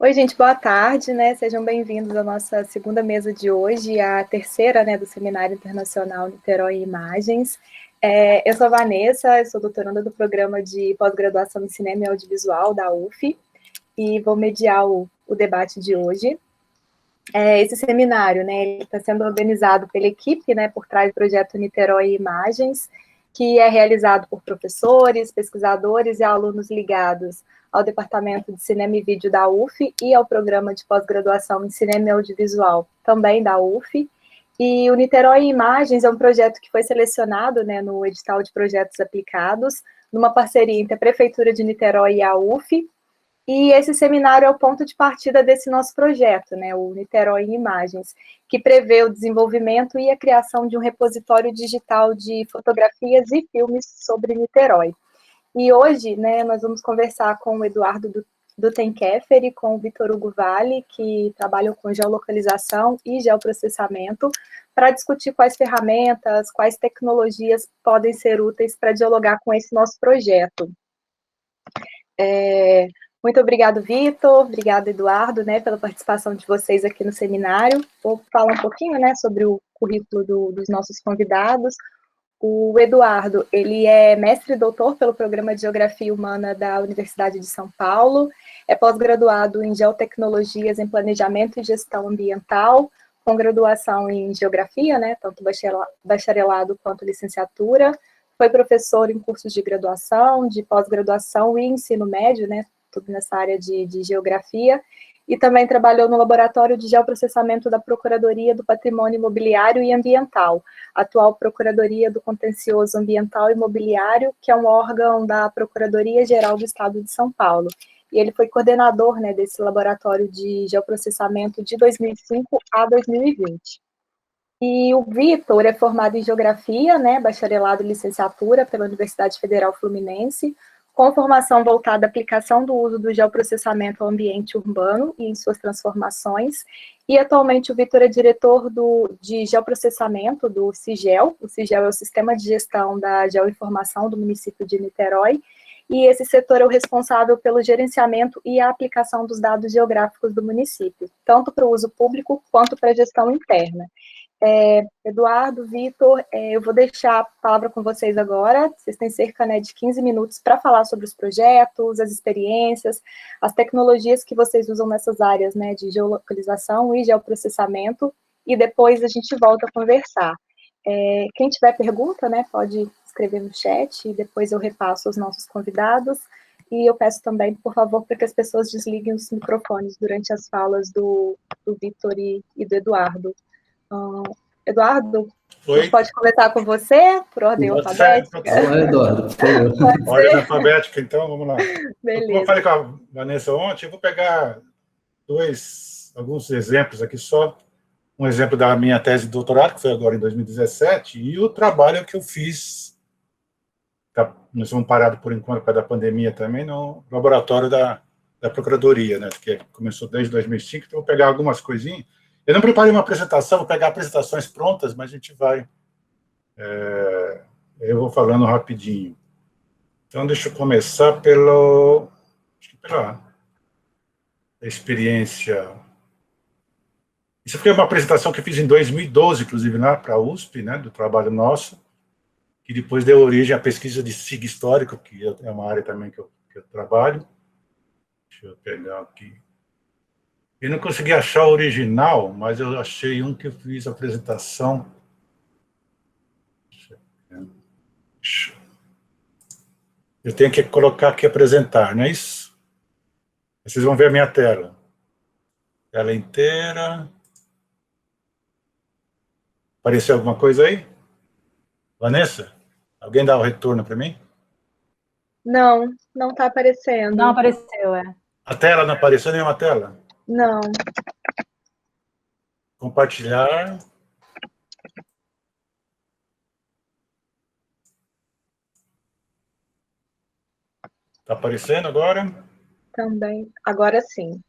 Oi, gente, boa tarde, né? Sejam bem-vindos à nossa segunda mesa de hoje, a terceira, né, do Seminário Internacional Niterói e Imagens. Eu sou a Vanessa, eu sou doutoranda do programa de pós-graduação em Cinema e Audiovisual da UF e vou mediar o debate de hoje. Esse seminário, né, ele está sendo organizado pela equipe, né, por trás do projeto Niterói e Imagens, que é realizado por professores, pesquisadores e alunos ligados ao Departamento de Cinema e Vídeo da UF e ao Programa de Pós-Graduação em Cinema e Audiovisual, também da UF. E o Niterói Imagens é um projeto que foi selecionado, né, no edital de projetos aplicados, numa parceria entre a Prefeitura de Niterói e a UF, e esse seminário é o ponto de partida desse nosso projeto, né, o Niterói em Imagens, que prevê o desenvolvimento e a criação de um repositório digital de fotografias e filmes sobre Niterói. E hoje, né, nós vamos conversar com o Eduardo Dutenkäfer e com o Vitor Hugo Vale, que trabalham com geolocalização e geoprocessamento, para discutir quais ferramentas, quais tecnologias podem ser úteis para dialogar com esse nosso projeto. Muito obrigado, Vitor, obrigado, Eduardo, né, pela participação de vocês aqui no seminário. Vou falar um pouquinho, né, sobre o currículo dos nossos convidados. O Eduardo, ele é mestre e doutor pelo Programa de Geografia Humana da Universidade de São Paulo, é pós-graduado em Geotecnologias em Planejamento e Gestão Ambiental, com graduação em Geografia, né, tanto bacharelado quanto licenciatura, foi professor em cursos de graduação, de pós-graduação e ensino médio, né, tudo nessa área de geografia, e também trabalhou no Laboratório de Geoprocessamento da Procuradoria do Patrimônio Imobiliário e Ambiental, atual Procuradoria do Contencioso Ambiental e Imobiliário, que é um órgão da Procuradoria-Geral do Estado de São Paulo. E ele foi coordenador, né, desse laboratório de geoprocessamento de 2005 a 2020. E o Vitor é formado em Geografia, né, bacharelado e licenciatura pela Universidade Federal Fluminense, com formação voltada à aplicação do uso do geoprocessamento ao ambiente urbano e em suas transformações. E atualmente o Vitor é diretor de geoprocessamento do CIGEL. O CIGEL é o Sistema de Gestão da Geoinformação do município de Niterói, e esse setor é o responsável pelo gerenciamento e a aplicação dos dados geográficos do município, tanto para o uso público quanto para a gestão interna. Eduardo, Vitor, eu vou deixar a palavra com vocês agora. Vocês têm cerca, né, de 15 minutos para falar sobre os projetos, as experiências, as tecnologias que vocês usam nessas áreas, né, de geolocalização e geoprocessamento, e depois a gente volta a conversar. Quem tiver pergunta, né, pode escrever no chat e depois eu repasso aos nossos convidados. E eu peço também, por favor, para que as pessoas desliguem os microfones durante as falas do Vitor e do Eduardo. Eduardo, a gente Oi. pode começar com você, por ordem alfabética? Vamos lá, Eduardo, por favor. Ordem alfabética, então, vamos lá. Beleza. Como eu falei com a Vanessa ontem, eu vou pegar alguns exemplos aqui só. Um exemplo da minha tese de doutorado, que foi agora em 2017, e o trabalho que eu fiz, nós estamos parados por enquanto por causa da pandemia também, no laboratório da Procuradoria, né, que começou desde 2005, então eu vou pegar algumas coisinhas. Eu não preparei uma apresentação, vou pegar apresentações prontas, mas a gente vai... eu vou falando rapidinho. Então, deixa eu começar pela experiência. Isso foi uma apresentação que eu fiz em 2012, inclusive, lá para a USP, né, do trabalho nosso, que depois deu origem à pesquisa de SIG histórico, que é uma área também que eu trabalho. Deixa eu pegar aqui. Eu não consegui achar o original, mas eu achei um que eu fiz a apresentação. Eu tenho que colocar aqui apresentar, não é isso? Vocês vão ver a minha tela. Tela inteira. Apareceu alguma coisa aí? Vanessa? Alguém dá o retorno para mim? Não, não está aparecendo. Não apareceu, é. A tela não apareceu, nenhuma tela? Não. Compartilhar. Está aparecendo agora? Também. Agora sim.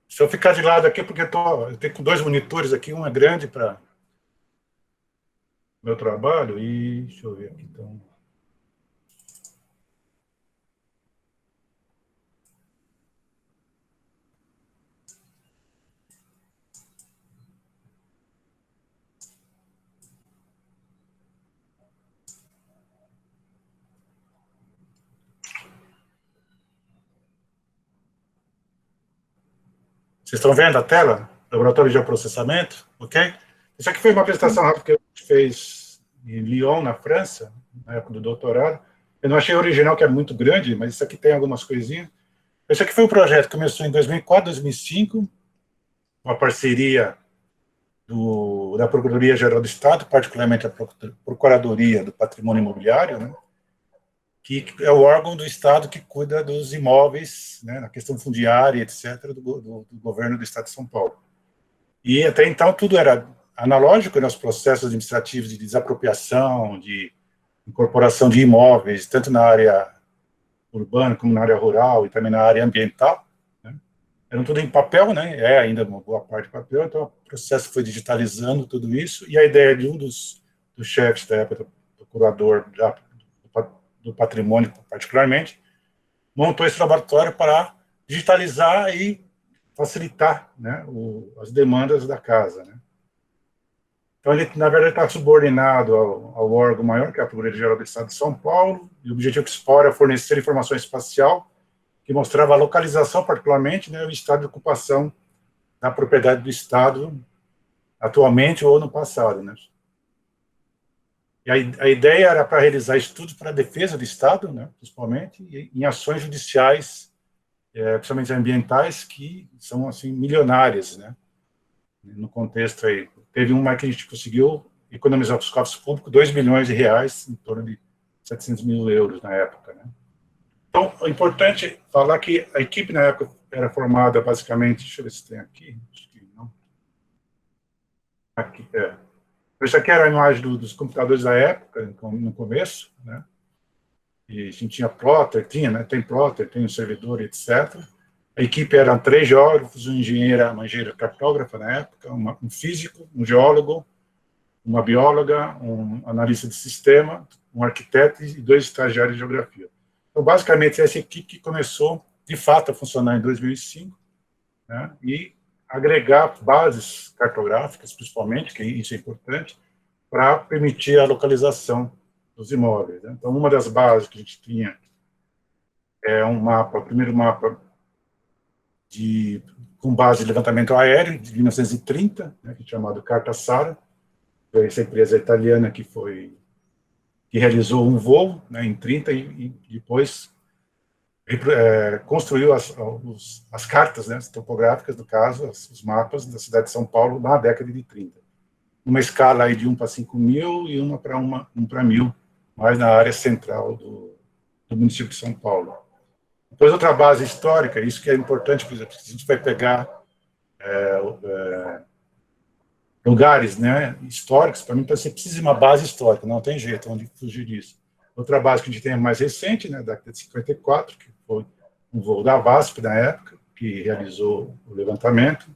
Se eu ficar de lado aqui, porque eu tenho com 2 monitores aqui, um é grande para meu trabalho, e deixa eu ver aqui, então. Vocês estão vendo a tela? Laboratório de Geoprocessamento, ok? Isso aqui foi uma apresentação rápida que a gente fez em Lyon, na França, na época do doutorado. Eu não achei original, que é muito grande, mas isso aqui tem algumas coisinhas. Esse aqui foi um projeto que começou em 2004, 2005, uma parceria da Procuradoria-Geral do Estado, particularmente a Procuradoria do Patrimônio Imobiliário, né, que é o órgão do Estado que cuida dos imóveis, né, na questão fundiária, etc., do governo do Estado de São Paulo. E até então tudo era analógico nos processos administrativos de desapropriação, de incorporação de imóveis, tanto na área urbana como na área rural e também na área ambiental, né? Eram tudo em papel, né? É ainda uma boa parte de papel, então o processo foi digitalizando tudo isso, e a ideia de um dos chefes da época, do curador do patrimônio particularmente, montou esse laboratório para digitalizar e facilitar, né, as demandas da casa, né? Então, ele, na verdade, está subordinado ao órgão maior, que é a Procuradoria-Geral do Estado de São Paulo, e o objetivo principal era fornecer informação espacial que mostrava a localização, particularmente, né, o estado de ocupação da propriedade do Estado, atualmente ou no passado, né? E a ideia era para realizar estudos para a defesa do Estado, né, principalmente, e em ações judiciais, principalmente ambientais, que são, assim, milionárias, né, no contexto aí. Teve uma que a gente conseguiu economizar para os cofres públicos 2 milhões de reais, em torno de 700 mil euros na época, né. Então, é importante falar que a equipe, na época, era formada, basicamente, deixa eu ver se tem aqui, acho que não. Aqui, Isso aqui era a imagem dos computadores da época, no começo, né? E a gente tinha plotter, né? Tem plotter, tem um servidor, etc. A equipe eram 3 geógrafos, uma engenheira cartógrafa na época, um físico, um geólogo, uma bióloga, um analista de sistema, um arquiteto e 2 estagiários de geografia. Então, basicamente, essa equipe que começou, de fato, a funcionar em 2005, né? E agregar bases cartográficas, principalmente, que isso é importante, para permitir a localização dos imóveis, né? Então, uma das bases que a gente tinha é um mapa, o primeiro mapa com base de levantamento aéreo, de 1930, né, que é chamado Carta Sara, foi essa empresa italiana que realizou um voo, né, em 30 e depois construiu as cartas, né, as topográficas, no caso, os mapas da cidade de São Paulo na década de 30. Uma escala aí de 1 para 5 mil e 1 para 1.000, mais na área central do município de São Paulo. Depois, outra base histórica, isso que é importante, por exemplo, se a gente vai pegar lugares, né, históricos, para mim, você precisa de uma base histórica, não tem jeito onde fugir disso. Outra base que a gente tem é mais recente, né, da década de 54, que foi um voo da VASP, na época, que realizou o levantamento.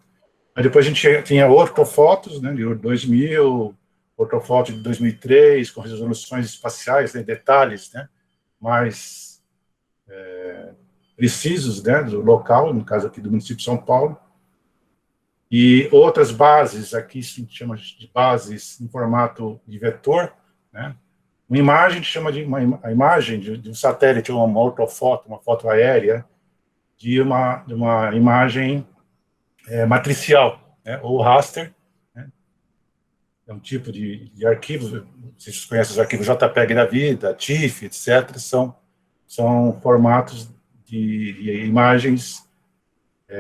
Aí depois a gente tinha ortofotos, né, de 2000, ortofoto de 2003, com resoluções espaciais, né, detalhes, né, mais precisos, né, do local, no caso aqui do município de São Paulo. E outras bases, aqui se chama de bases em formato de vetor, né? Uma imagem que chama a imagem de um satélite ou uma ortofoto, uma foto aérea, de uma imagem matricial, né? Ou raster, né? É um tipo de arquivo, vocês conhecem os arquivos JPEG da vida, TIFF, etc., são formatos de imagens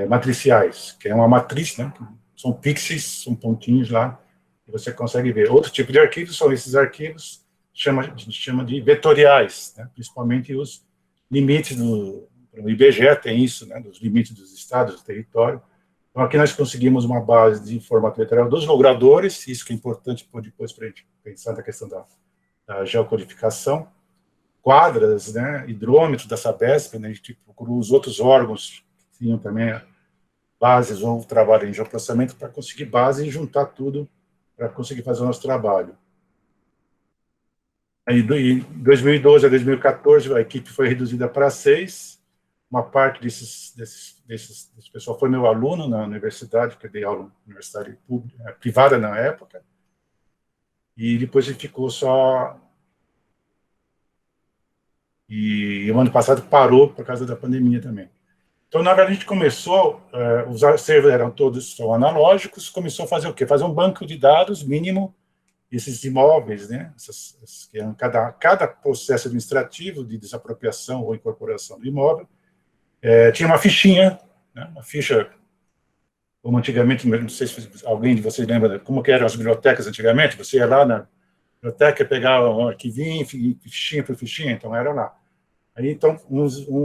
matriciais, que é uma matriz, né? São pixels, são pontinhos lá, e você consegue ver. Outro tipo de arquivos são esses arquivos, a gente chama de vetoriais, né? Principalmente os limites o IBGE tem isso, né? Dos limites dos estados, do território. Então, aqui nós conseguimos uma base de formato vetorial dos logradores, isso que é importante depois para a gente pensar na questão da geocodificação, quadras, né? Hidrômetros da Sabesp, né? A gente procurou os outros órgãos que tinham também bases ou trabalho em geoprocessamento para conseguir base e juntar tudo para conseguir fazer o nosso trabalho. Aí, de 2012 a 2014, a equipe foi reduzida para 6. Uma parte desse pessoal foi meu aluno na universidade, que eu dei aula na universidade privada na época, e depois ele ficou só... E o ano passado parou por causa da pandemia também. Então, na verdade, a gente começou, os servers eram todos só analógicos, começou a fazer o quê? Fazer um banco de dados mínimo, esses imóveis, né? Cada processo administrativo de desapropriação ou incorporação do imóvel tinha uma fichinha, né? Uma ficha, como antigamente, não sei se alguém de vocês lembra como que eram as bibliotecas antigamente, você ia lá na biblioteca, pegava um arquivinho, fichinha por fichinha, então era lá. Aí, então,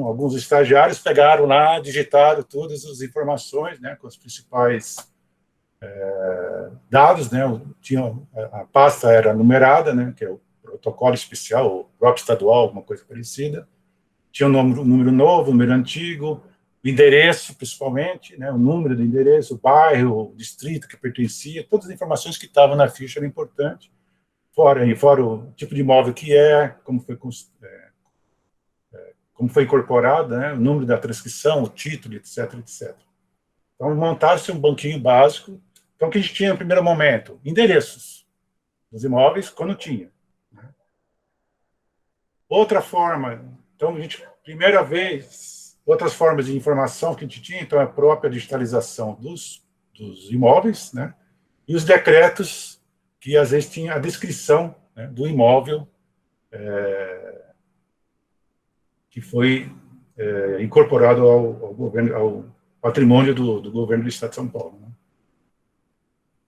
alguns estagiários pegaram lá, digitaram todas as informações, né, com os principais dados, né, a pasta era numerada, né, que é o protocolo especial, o próprio estadual, alguma coisa parecida. Tinha um número novo, um número antigo, o endereço, principalmente, né, o número do endereço, o bairro, o distrito que pertencia, todas as informações que estavam na ficha eram importantes, fora o tipo de imóvel que como foi incorporado, né, o número da transcrição, o título, etc, etc. Então, montaram-se um banquinho básico. Então, o que a gente tinha no primeiro momento? Endereços dos imóveis, quando tinha. Outra forma, então, primeira vez, outras formas de informação que a gente tinha, então, a própria digitalização dos imóveis, né, e os decretos, que às vezes tinha a descrição, né, do imóvel que foi incorporado ao governo, ao patrimônio do governo do Estado de São Paulo. Né?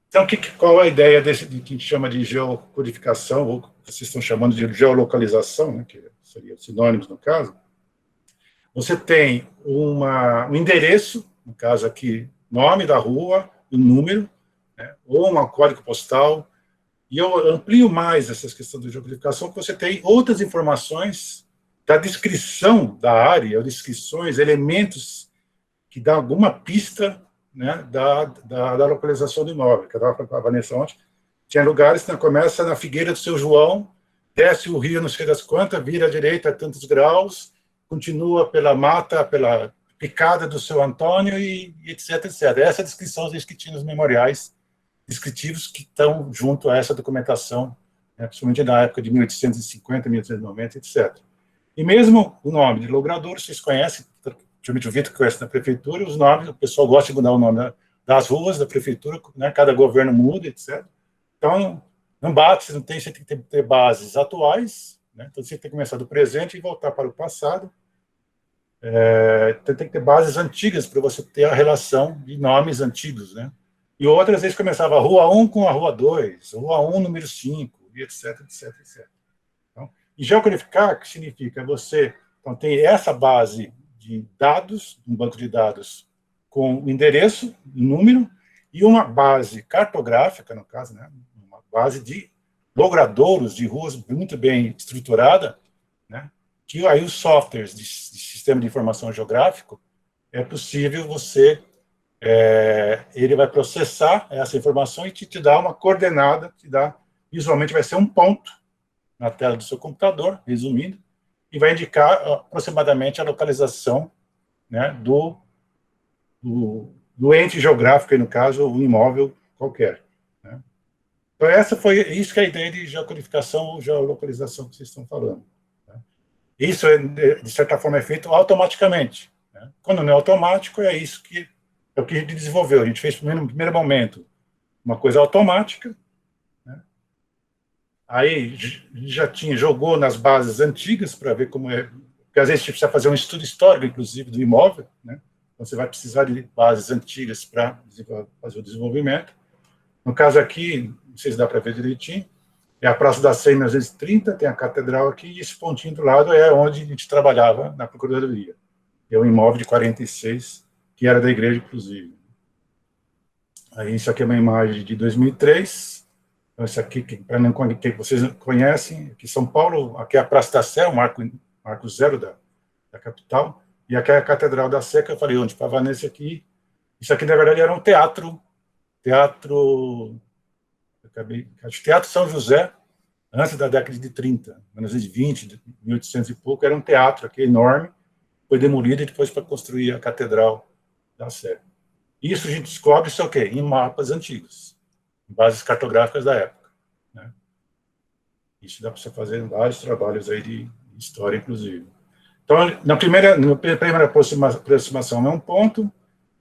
Então, qual a ideia desse que a gente chama de geocodificação, ou vocês estão chamando de geolocalização, né, que seria sinônimos no caso? Você tem um endereço, no caso aqui, nome da rua, o número, né, ou um código postal, e eu amplio mais essas questões de geocodificação, porque você tem outras informações da descrição da área, ou descrições, elementos que dão alguma pista, né, da localização do imóvel, que eu estava falando com a Vanessa ontem. Tinha lugares que começa na Figueira do Seu João, desce o rio, não sei das quantas, vira à direita a tantos graus, continua pela mata, pela picada do Seu Antônio, e etc, etc. Essa é a descrição que tinha nos memoriais descritivos que estão junto a essa documentação, né, principalmente na época de 1850, 1890, etc. E mesmo o nome de logrador, vocês conhecem, principalmente o Vitor conhece na prefeitura, os nomes, o pessoal gosta de mudar o nome das ruas da prefeitura, né, cada governo muda, etc. Então, não bate, você tem que ter bases atuais, né, então você tem que começar do presente e voltar para o passado. Então, tem que ter bases antigas para você ter a relação de nomes antigos, né? E outras vezes começava a Rua 1 com a Rua 2, Rua 1, número 5, e etc, etc, etc. E geocodificar, que significa você então, tem essa base de dados, um banco de dados com o endereço, número, e uma base cartográfica, no caso, né, uma base de logradouros de ruas muito bem estruturada, né, que aí os softwares de sistema de informação geográfico, é possível você, ele vai processar essa informação e te dar uma coordenada, visualmente vai ser um ponto na tela do seu computador, resumindo, e vai indicar aproximadamente a localização, né, do ente geográfico, aí, no caso, um imóvel qualquer. Né? Então, isso que é a ideia de geocodificação ou geolocalização que vocês estão falando. Né? Isso, de certa forma, é feito automaticamente. Né? Quando não é automático, é isso que é o que a gente desenvolveu. A gente fez, no primeiro momento, uma coisa automática, aí jogou nas bases antigas para ver como é, porque às vezes você precisa fazer um estudo histórico, inclusive, do imóvel, né? Então você vai precisar de bases antigas para fazer o desenvolvimento. No caso aqui, não sei se dá para ver direitinho, é a Praça da Sé, em 1930, tem a catedral aqui, e esse pontinho do lado é onde a gente trabalhava na Procuradoria. É um imóvel de 46, que era da igreja, inclusive. Aí isso aqui é uma imagem de 2003, então, isso aqui, para não que vocês conhecem, aqui em São Paulo, aqui é a Praça da Sé, o marco zero da capital, e aqui é a Catedral da Sé, que eu falei onde, para a Vanessa aqui. Isso aqui, na verdade, era um teatro São José, antes da década de 30, 1920, 1800 e pouco, era um teatro aqui enorme, foi demolido e depois para construir a Catedral da Sé. Isso a gente descobre, isso é o quê? Em mapas antigos, bases cartográficas da época. Né? Isso dá para você fazer vários trabalhos aí de história, inclusive. Então, na primeira aproximação é um ponto,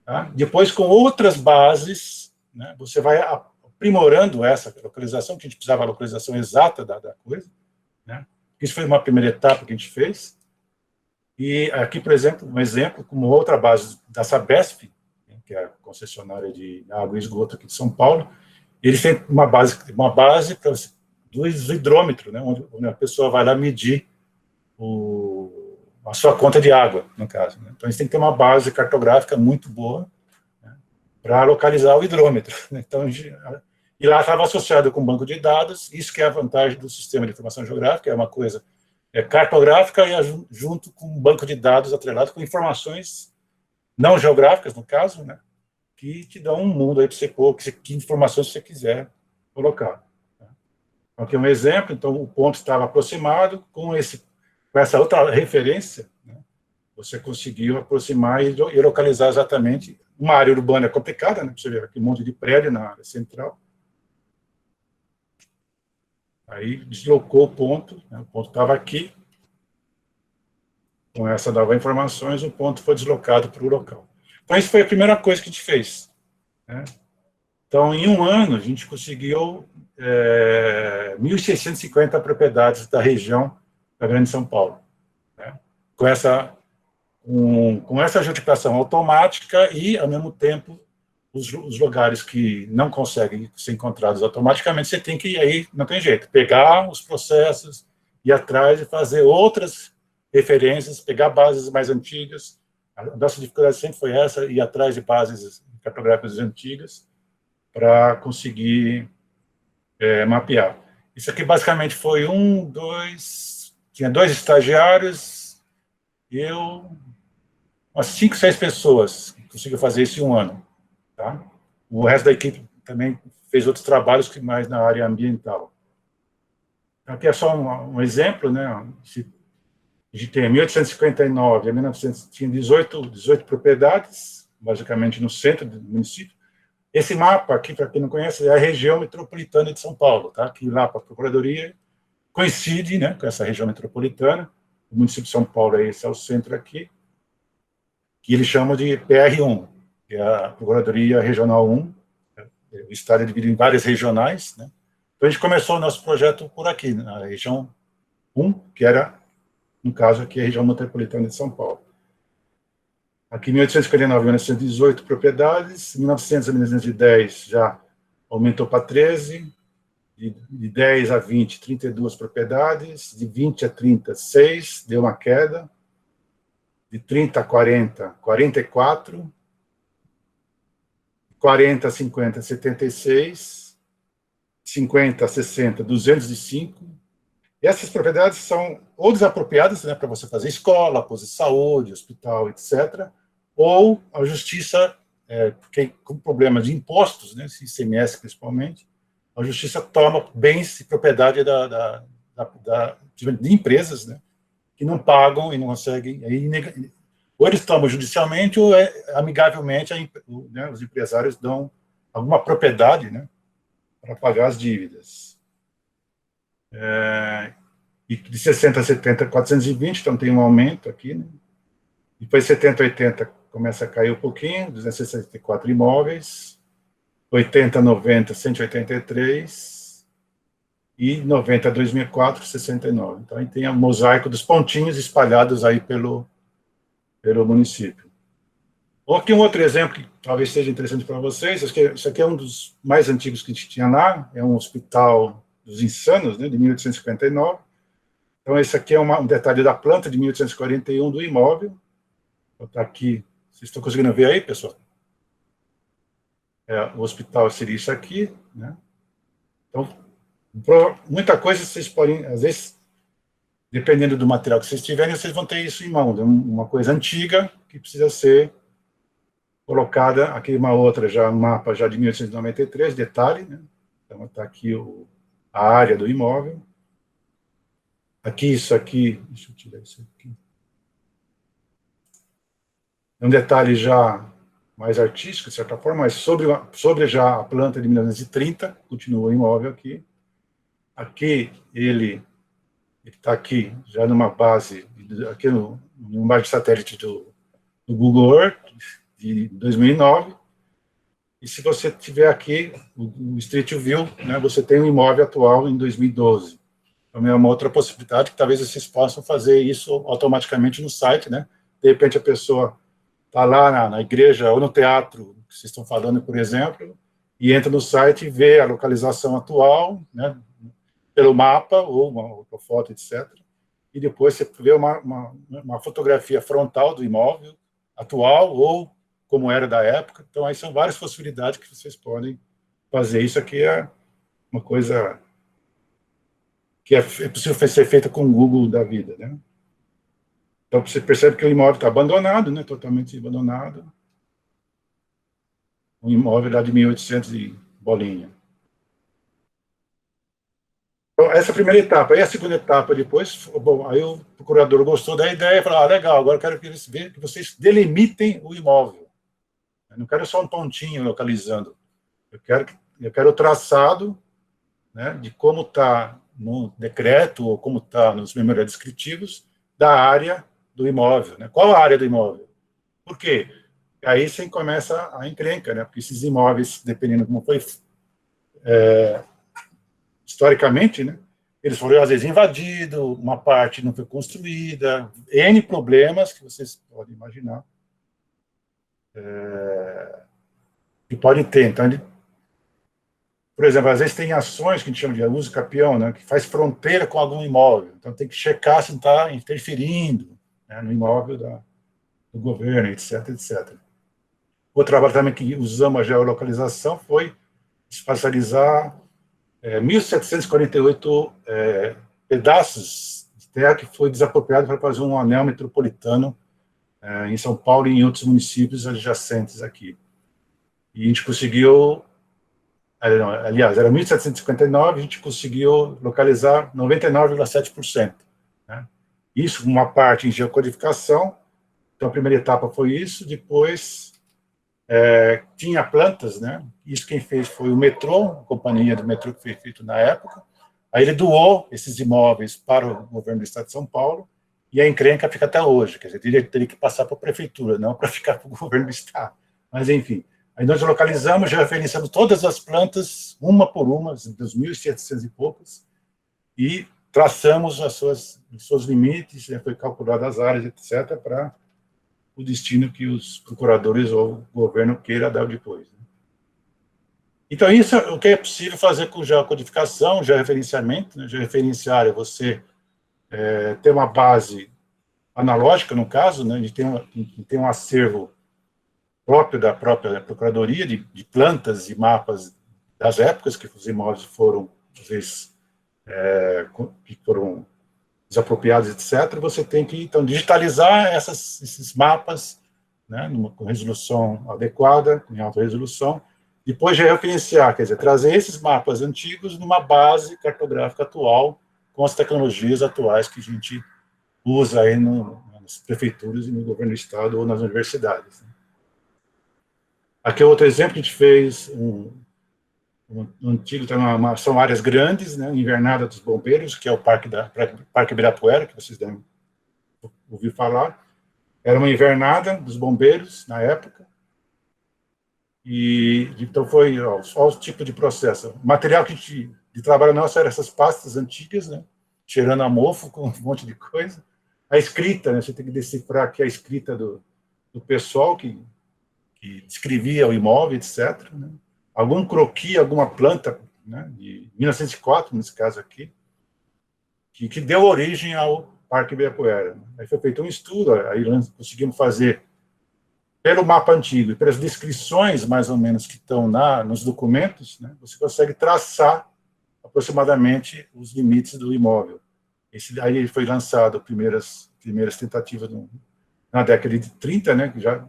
tá? Depois, com outras bases, né, você vai aprimorando essa localização, que a gente precisava da localização exata da coisa, né? Isso foi uma primeira etapa que a gente fez. E aqui, por exemplo, um exemplo, como outra base da Sabesp, né, que é a concessionária de água e esgoto aqui de São Paulo, eles têm uma base do hidrômetro, né, onde a pessoa vai lá medir a sua conta de água, no caso. Né? Então, eles têm que ter uma base cartográfica muito boa, né, para localizar o hidrômetro. Né? Então, e lá estava associado com um banco de dados, isso que é a vantagem do sistema de informação geográfica, é uma coisa cartográfica e junto com um banco de dados atrelado com informações não geográficas, no caso, né, que te dão um mundo aí para você pôr, que informações você quiser colocar. Tá? Então, aqui é um exemplo, então o ponto estava aproximado, com essa outra referência, né, você conseguiu aproximar e localizar exatamente. Uma área urbana é complicada, né, você vê aqui um monte de prédio na área central. Aí deslocou o ponto, né, o ponto estava aqui, com essa nova informações, o ponto foi deslocado para o local. Então, isso foi a primeira coisa que a gente fez. Né? Então, em um ano, a gente conseguiu 1.650 propriedades da região da Grande São Paulo. Né? Com essa adjudicação automática e, ao mesmo tempo, os lugares que não conseguem ser encontrados automaticamente, você tem que, aí não tem jeito, pegar os processos, ir atrás e fazer outras referências, pegar bases mais antigas. A nossa dificuldade sempre foi essa, ir atrás de bases cartográficas antigas para conseguir mapear. Isso aqui basicamente foi tinha 2 estagiários, umas 5, 6 pessoas que conseguiram fazer isso em um ano. Tá? O resto da equipe também fez outros trabalhos que mais na área ambiental. Aqui é só um exemplo, né? A gente tem 1859 a 1900, tinha 18 propriedades, basicamente no centro do município. Esse mapa aqui, para quem não conhece, é a região metropolitana de São Paulo, tá? Que lá para a Procuradoria coincide, né, com essa região metropolitana. O município de São Paulo, esse é o centro aqui, que eles chamam de PR1, que é a Procuradoria Regional 1. O estado é dividido em várias regionais, né? Então, a gente começou o nosso projeto por aqui, na região 1, que era, no caso, aqui a região metropolitana de São Paulo. Aqui, em 1859, 1918 propriedades, em 1900 a 1910 já aumentou para 13, de 10 a 20, 32 propriedades, de 20 a 30, 6, deu uma queda, de 30 a 40, 44, 40 a 50, 76, 50 a 60, 205. E essas propriedades são ou desapropriadas, né, para você fazer escola, posto de saúde, hospital, etc., ou a justiça, com problemas de impostos, né, ICMS principalmente, a justiça toma bens e propriedade de empresas, né, que não pagam e não conseguem, ou eles tomam judicialmente ou amigavelmente, né, os empresários dão alguma propriedade, né, para pagar as dívidas. E de 60 a 70, 420, então tem um aumento aqui, né? Depois 70 a 80 começa a cair um pouquinho, 264 imóveis, 80 a 90, 183, e 90 a 2004, 69. Então, aí tem o mosaico dos pontinhos espalhados aí pelo município. Aqui um outro exemplo que talvez seja interessante para vocês, isso aqui é um dos mais antigos que a gente tinha lá, é um hospital dos insanos, né, de 1859. Então, esse aqui é um detalhe da planta de 1841 do imóvel. Vou botar aqui, vocês estão conseguindo ver aí, pessoal? O hospital seria isso aqui, né? Então, muita coisa vocês podem, às vezes, dependendo do material que vocês tiverem, vocês vão ter isso em mãos. Uma coisa antiga que precisa ser colocada. Aqui uma outra, um mapa já de 1893, detalhe, né? Então, está aqui a área do imóvel. Aqui, isso aqui, deixa eu tirar isso aqui. É um detalhe já mais artístico, de certa forma, mas sobre já a planta de 1930, continua o imóvel aqui. Aqui, ele está aqui, já numa base, aqui no uma imagem de satélite do Google Earth, de 2009, e se você tiver aqui o Street View, né, você tem o imóvel atual em 2012. Então, é uma outra possibilidade que talvez vocês possam fazer isso automaticamente no site, né? De repente a pessoa está lá na igreja ou no teatro que vocês estão falando, por exemplo, e entra no site e vê a localização atual, né, pelo mapa ou uma foto, etc. E depois você vê uma fotografia frontal do imóvel atual ou como era da época. Então, aí são várias possibilidades que vocês podem fazer. Isso aqui é uma coisa que é possível ser feita com o Google da vida, né? Então, você percebe que o imóvel está abandonado, né, totalmente abandonado. Um imóvel lá de 1800 e bolinha. Então, essa é a primeira etapa. Aí a segunda etapa depois, bom, aí o procurador gostou da ideia e falou, legal, agora eu quero que vocês delimitem o imóvel. Eu não quero só um pontinho localizando. Eu quero o traçado, né, de como está no decreto ou como está nos memoriais descritivos da área do imóvel. Né? Qual a área do imóvel? Por quê? Aí você começa a encrenca, né? Porque esses imóveis, dependendo de como foi historicamente, né? Eles foram, às vezes, invadidos, uma parte não foi construída, N problemas que vocês podem imaginar que podem ter. Então, por exemplo, às vezes tem ações que a gente chama de uso capião, né? Que faz fronteira com algum imóvel. Então, tem que checar se não está interferindo, né, no imóvel do governo, etc, etc. O trabalho também que usamos a geolocalização foi espacializar 1.748 pedaços de terra que foi desapropriado para fazer um anel metropolitano em São Paulo e em outros municípios adjacentes aqui. E a gente conseguiu, aliás, era 1.759, a gente conseguiu localizar 99,7%. Né? Isso, uma parte em geocodificação. Então, a primeira etapa foi isso, depois tinha plantas, né? Isso quem fez foi o metrô, a companhia do metrô que foi feito na época. Aí ele doou esses imóveis para o governo do estado de São Paulo e a encrenca fica até hoje. Quer dizer, teria que passar para a prefeitura, não para ficar para o governo do estado. Mas, enfim, aí nós localizamos, já referenciamos todas as plantas, uma por uma, 2.700 e poucas, e traçamos os seus limites, né? Foi calculado as áreas, etc., para o destino que os procuradores ou o governo queira dar depois. Então, isso é o que é possível fazer com geocodificação, georreferenciamento. Né? Georreferenciar é você ter uma base analógica, no caso, né? A gente tem um acervo próprio da própria procuradoria de plantas e mapas das épocas que os imóveis foram, às vezes, que foram desapropriados, etc., você tem que, então, digitalizar esses mapas, né, com resolução adequada, em alta resolução, depois já referenciar, quer dizer, trazer esses mapas antigos numa base cartográfica atual, com as tecnologias atuais que a gente usa aí nas prefeituras e no governo do estado ou nas universidades. Né. Aqui é outro exemplo que a gente fez, um antigo, são áreas grandes, né, Invernada dos Bombeiros, que é o Parque Ibirapuera, que vocês devem ouvir falar. Era uma invernada dos bombeiros, na época, e então foi, olha o tipo de processo. O material que de trabalho nosso era essas pastas antigas, né, cheirando a mofo, com um monte de coisa. A escrita, né, você tem que decifrar aqui a escrita do pessoal que descrevia o imóvel, etc., né. Algum croquis, alguma planta, né, de 1904, nesse caso aqui, que deu origem ao Parque Ibirapuera. Aí foi feito um estudo, aí conseguimos fazer, pelo mapa antigo e pelas descrições, mais ou menos, que estão nos documentos, né, você consegue traçar aproximadamente os limites do imóvel. Aí foi lançado primeiras tentativas na década de 30, né, que já...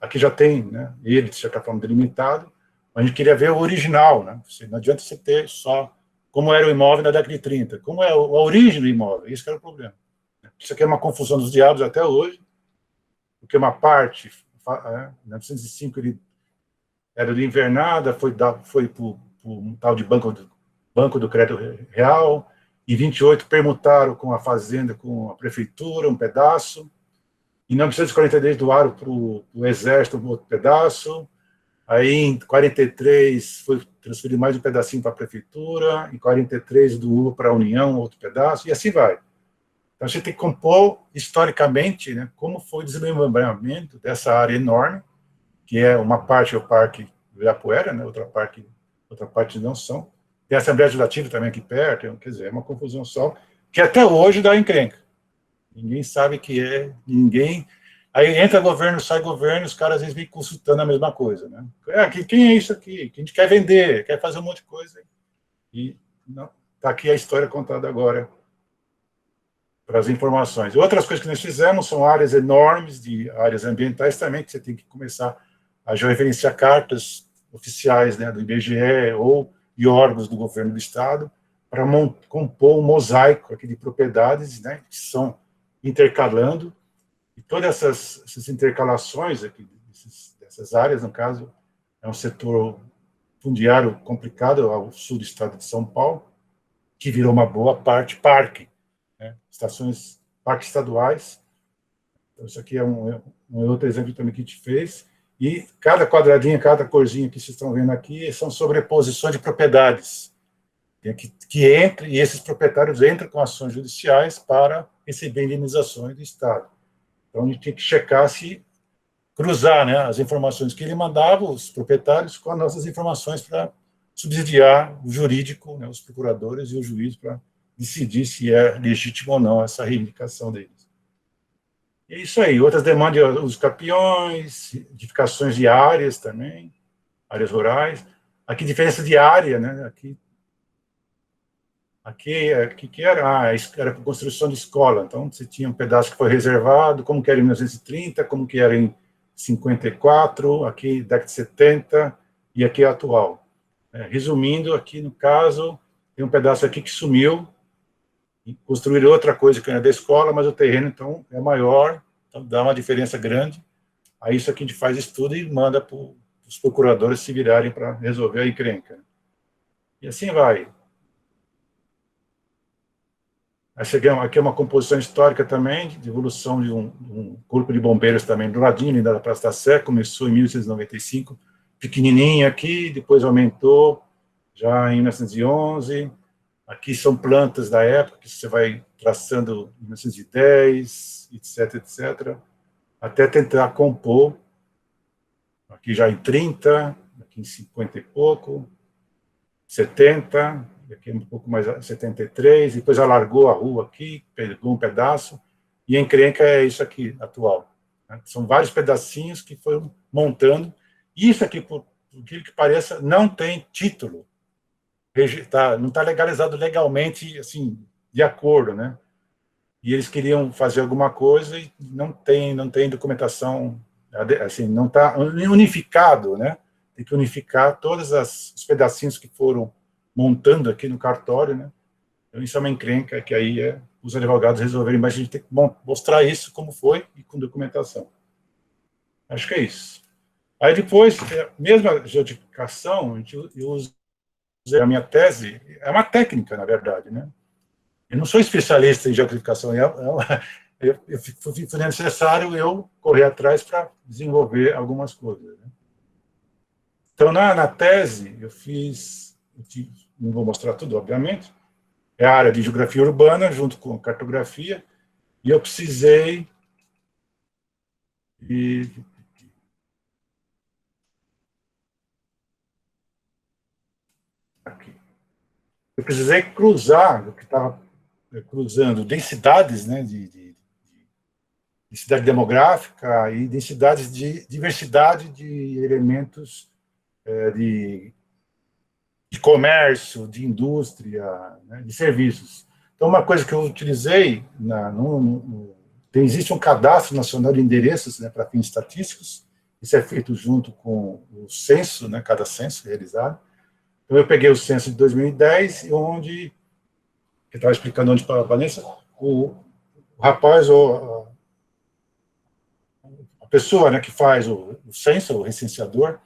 Aqui já tem, né, ele, de certa forma, delimitado, mas a gente queria ver o original, né? Não adianta você ter só como era o imóvel na década de 30, como é a origem do imóvel, isso que era o problema. Isso aqui é uma confusão dos diabos até hoje, porque uma parte, em 1905, ele era de Invernada, foi para um tal de Banco do Crédito Real, Em 28, permutaram com a fazenda, com a prefeitura, um pedaço. Em 1942, doaram para o Exército um outro pedaço. Aí, em 43, foi transferido mais um pedacinho para a prefeitura. Em 43, doou para a União outro pedaço. E assim vai. Então, a gente tem que compor, historicamente, né, como foi o desmembramento dessa área enorme, que é uma parte é o Parque Ibirapuera, né, outra parte não são. Tem a Assembleia Legislativa também aqui perto, quer dizer, é uma confusão só, que até hoje dá encrenca. Ninguém sabe que é, ninguém... Aí entra governo, sai governo, os caras às vezes vêm consultando a mesma coisa, né? Quem é isso aqui? Que a gente quer vender, quer fazer um monte de coisa. E não, tá aqui a história contada agora para as informações. Outras coisas que nós fizemos são áreas enormes, de áreas ambientais também, que você tem que começar a referenciar cartas oficiais, né, do IBGE ou de órgãos do governo do Estado, para compor um mosaico aqui de propriedades, né, que são intercalando, e todas essas intercalações aqui, dessas áreas, no caso, é um setor fundiário complicado ao sul do estado de São Paulo, que virou uma boa parte parque, né, parques estaduais. Então, isso aqui é um outro exemplo também que a gente fez. E cada quadradinho, cada corzinha que vocês estão vendo aqui são sobreposições de propriedades que entram, e esses proprietários entram com ações judiciais para receber indenizações do Estado. Então, a gente tem que checar se cruzar, né, as informações que ele mandava, os proprietários, com as nossas informações para subsidiar o jurídico, né, os procuradores e o juiz para decidir se é legítimo ou não essa reivindicação deles. É isso aí. Outras demandas, os capiões, edificações de áreas também, áreas rurais. Aqui, diferença de área, né? Aqui que era? Era para construção de escola. Então, você tinha um pedaço que foi reservado, como que era em 1930, como que era em 54, aqui década de 70, e aqui é atual. Resumindo, aqui no caso, tem um pedaço aqui que sumiu, construir outra coisa que não é da escola, mas o terreno, então, é maior, então dá uma diferença grande. Aí isso aqui a gente faz estudo e manda para os procuradores se virarem para resolver a encrenca. E assim vai. Aí chegamos, aqui é uma composição histórica também, de evolução de um corpo de bombeiros também, do ladinho da Praça da Sé, começou em 1895, pequenininho aqui, depois aumentou, já em 1911. Aqui são plantas da época, que você vai traçando em 1910, etc., etc., até tentar compor, aqui já em 30, aqui em 50 e pouco, 70, aqui um pouco mais, 73, depois alargou a rua aqui, pegou um pedaço, e a encrenca é isso aqui, atual. São vários pedacinhos que foram montando, e isso aqui, por que pareça, não tem título, não está legalizado legalmente, assim, de acordo, né? E eles queriam fazer alguma coisa e não tem documentação, assim, não está unificado, né? Tem que unificar todos os pedacinhos que foram montando aqui no cartório, né? Então, isso é uma encrenca que aí os advogados resolverem, mas a gente tem que mostrar isso como foi e com documentação. Acho que é isso. Aí depois, mesmo a adjudicação, eu uso a minha tese, é uma técnica, na verdade, né? Eu não sou especialista em geocodificação, foi necessário eu correr atrás para desenvolver algumas coisas, né? Então, na tese, não vou mostrar tudo, obviamente, é a área de geografia urbana, junto com cartografia, e eu precisei cruzar, o que estava cruzando, densidades, né, de densidade demográfica e densidades de diversidade de elementos de comércio, de indústria, né, de serviços. Então, uma coisa que eu utilizei, existe um cadastro nacional de endereços, né, para fins estatísticos, isso é feito junto com o censo, né, cada censo realizado. Então, eu peguei o censo de 2010, onde, eu estava explicando onde para a Vanessa, o rapaz, a pessoa, né, que faz o censo, o recenseador,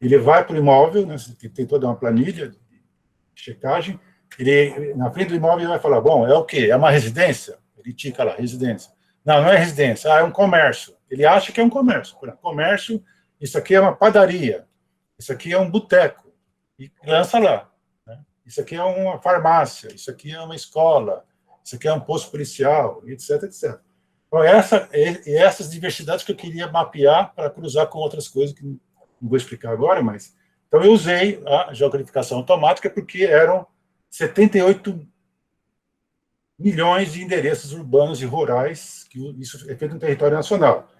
ele vai para o imóvel, né, tem toda uma planilha de checagem, Ele, na frente do imóvel, ele vai falar, bom, é o quê? É uma residência? Ele tica lá, residência. Não, não é residência, é um comércio. Ele acha que é um comércio. Comércio, isso aqui é uma padaria, isso aqui é um boteco, e lança lá. Né? Isso aqui é uma farmácia, isso aqui é uma escola, isso aqui é um posto policial, etc, etc. Então, essas diversidades que eu queria mapear para cruzar com outras coisas que não vou explicar agora, mas... Então, eu usei a geocodificação automática porque eram 78 milhões de endereços urbanos e rurais, que isso é feito no território nacional.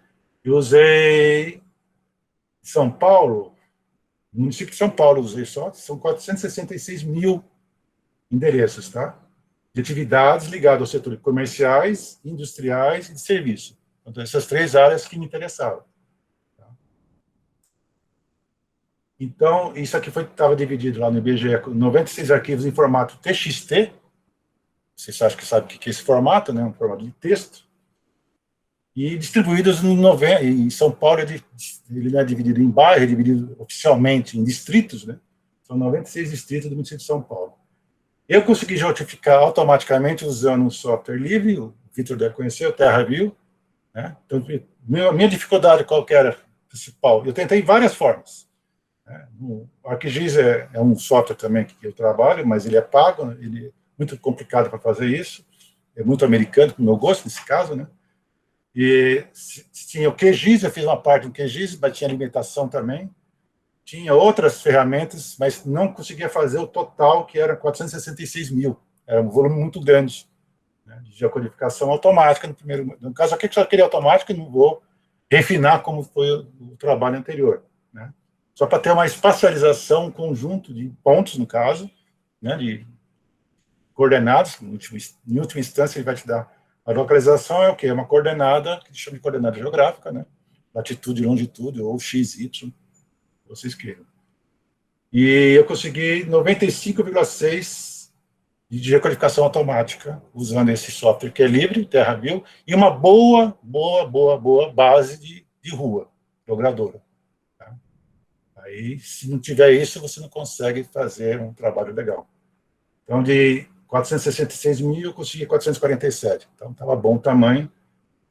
Eu usei São Paulo, no município de São Paulo, usei só, são 466 mil endereços, tá? De atividades ligadas ao setor de comerciais, industriais e de serviço. Então, essas 3 áreas que me interessavam. Tá? Então, isso aqui estava dividido lá no IBGE, 96 arquivos em formato TXT. Vocês acham que sabe o que é esse formato, né? Um formato de texto. E distribuídos em São Paulo, ele não é dividido em bairros, é dividido oficialmente em distritos, né? São 96 distritos do município de São Paulo. Eu consegui geotificar automaticamente usando um software livre, o Vitor deve conhecer, o TerraView. Né? Então, minha dificuldade qual que era principal? Eu tentei várias formas. Né? O ArcGIS é um software também que eu trabalho, mas ele é pago, ele é muito complicado para fazer isso, é muito americano, para o meu gosto, nesse caso, né? E tinha o QGIS, eu fiz uma parte do QGIS, mas tinha limitação também. Tinha outras ferramentas, mas não conseguia fazer o total, que era 466 mil. Era um volume muito grande, né, de geocodificação automática. No caso aqui, que só queria automática, não vou refinar como foi o trabalho anterior. Né? Só para ter uma espacialização, um conjunto de pontos, no caso, né, de coordenadas. Em última instância, ele vai te dar a localização, é o quê? É uma coordenada, que chama de coordenada geográfica, né? Latitude e longitude, ou x, y, vocês queiram. E eu consegui 95,6 de geocodificação automática, usando esse software que é livre, TerraView, e uma boa base de rua, logradora. Tá? Aí, se não tiver isso, você não consegue fazer um trabalho legal. Então, de 466 mil, eu consegui 447. Então, estava bom o tamanho.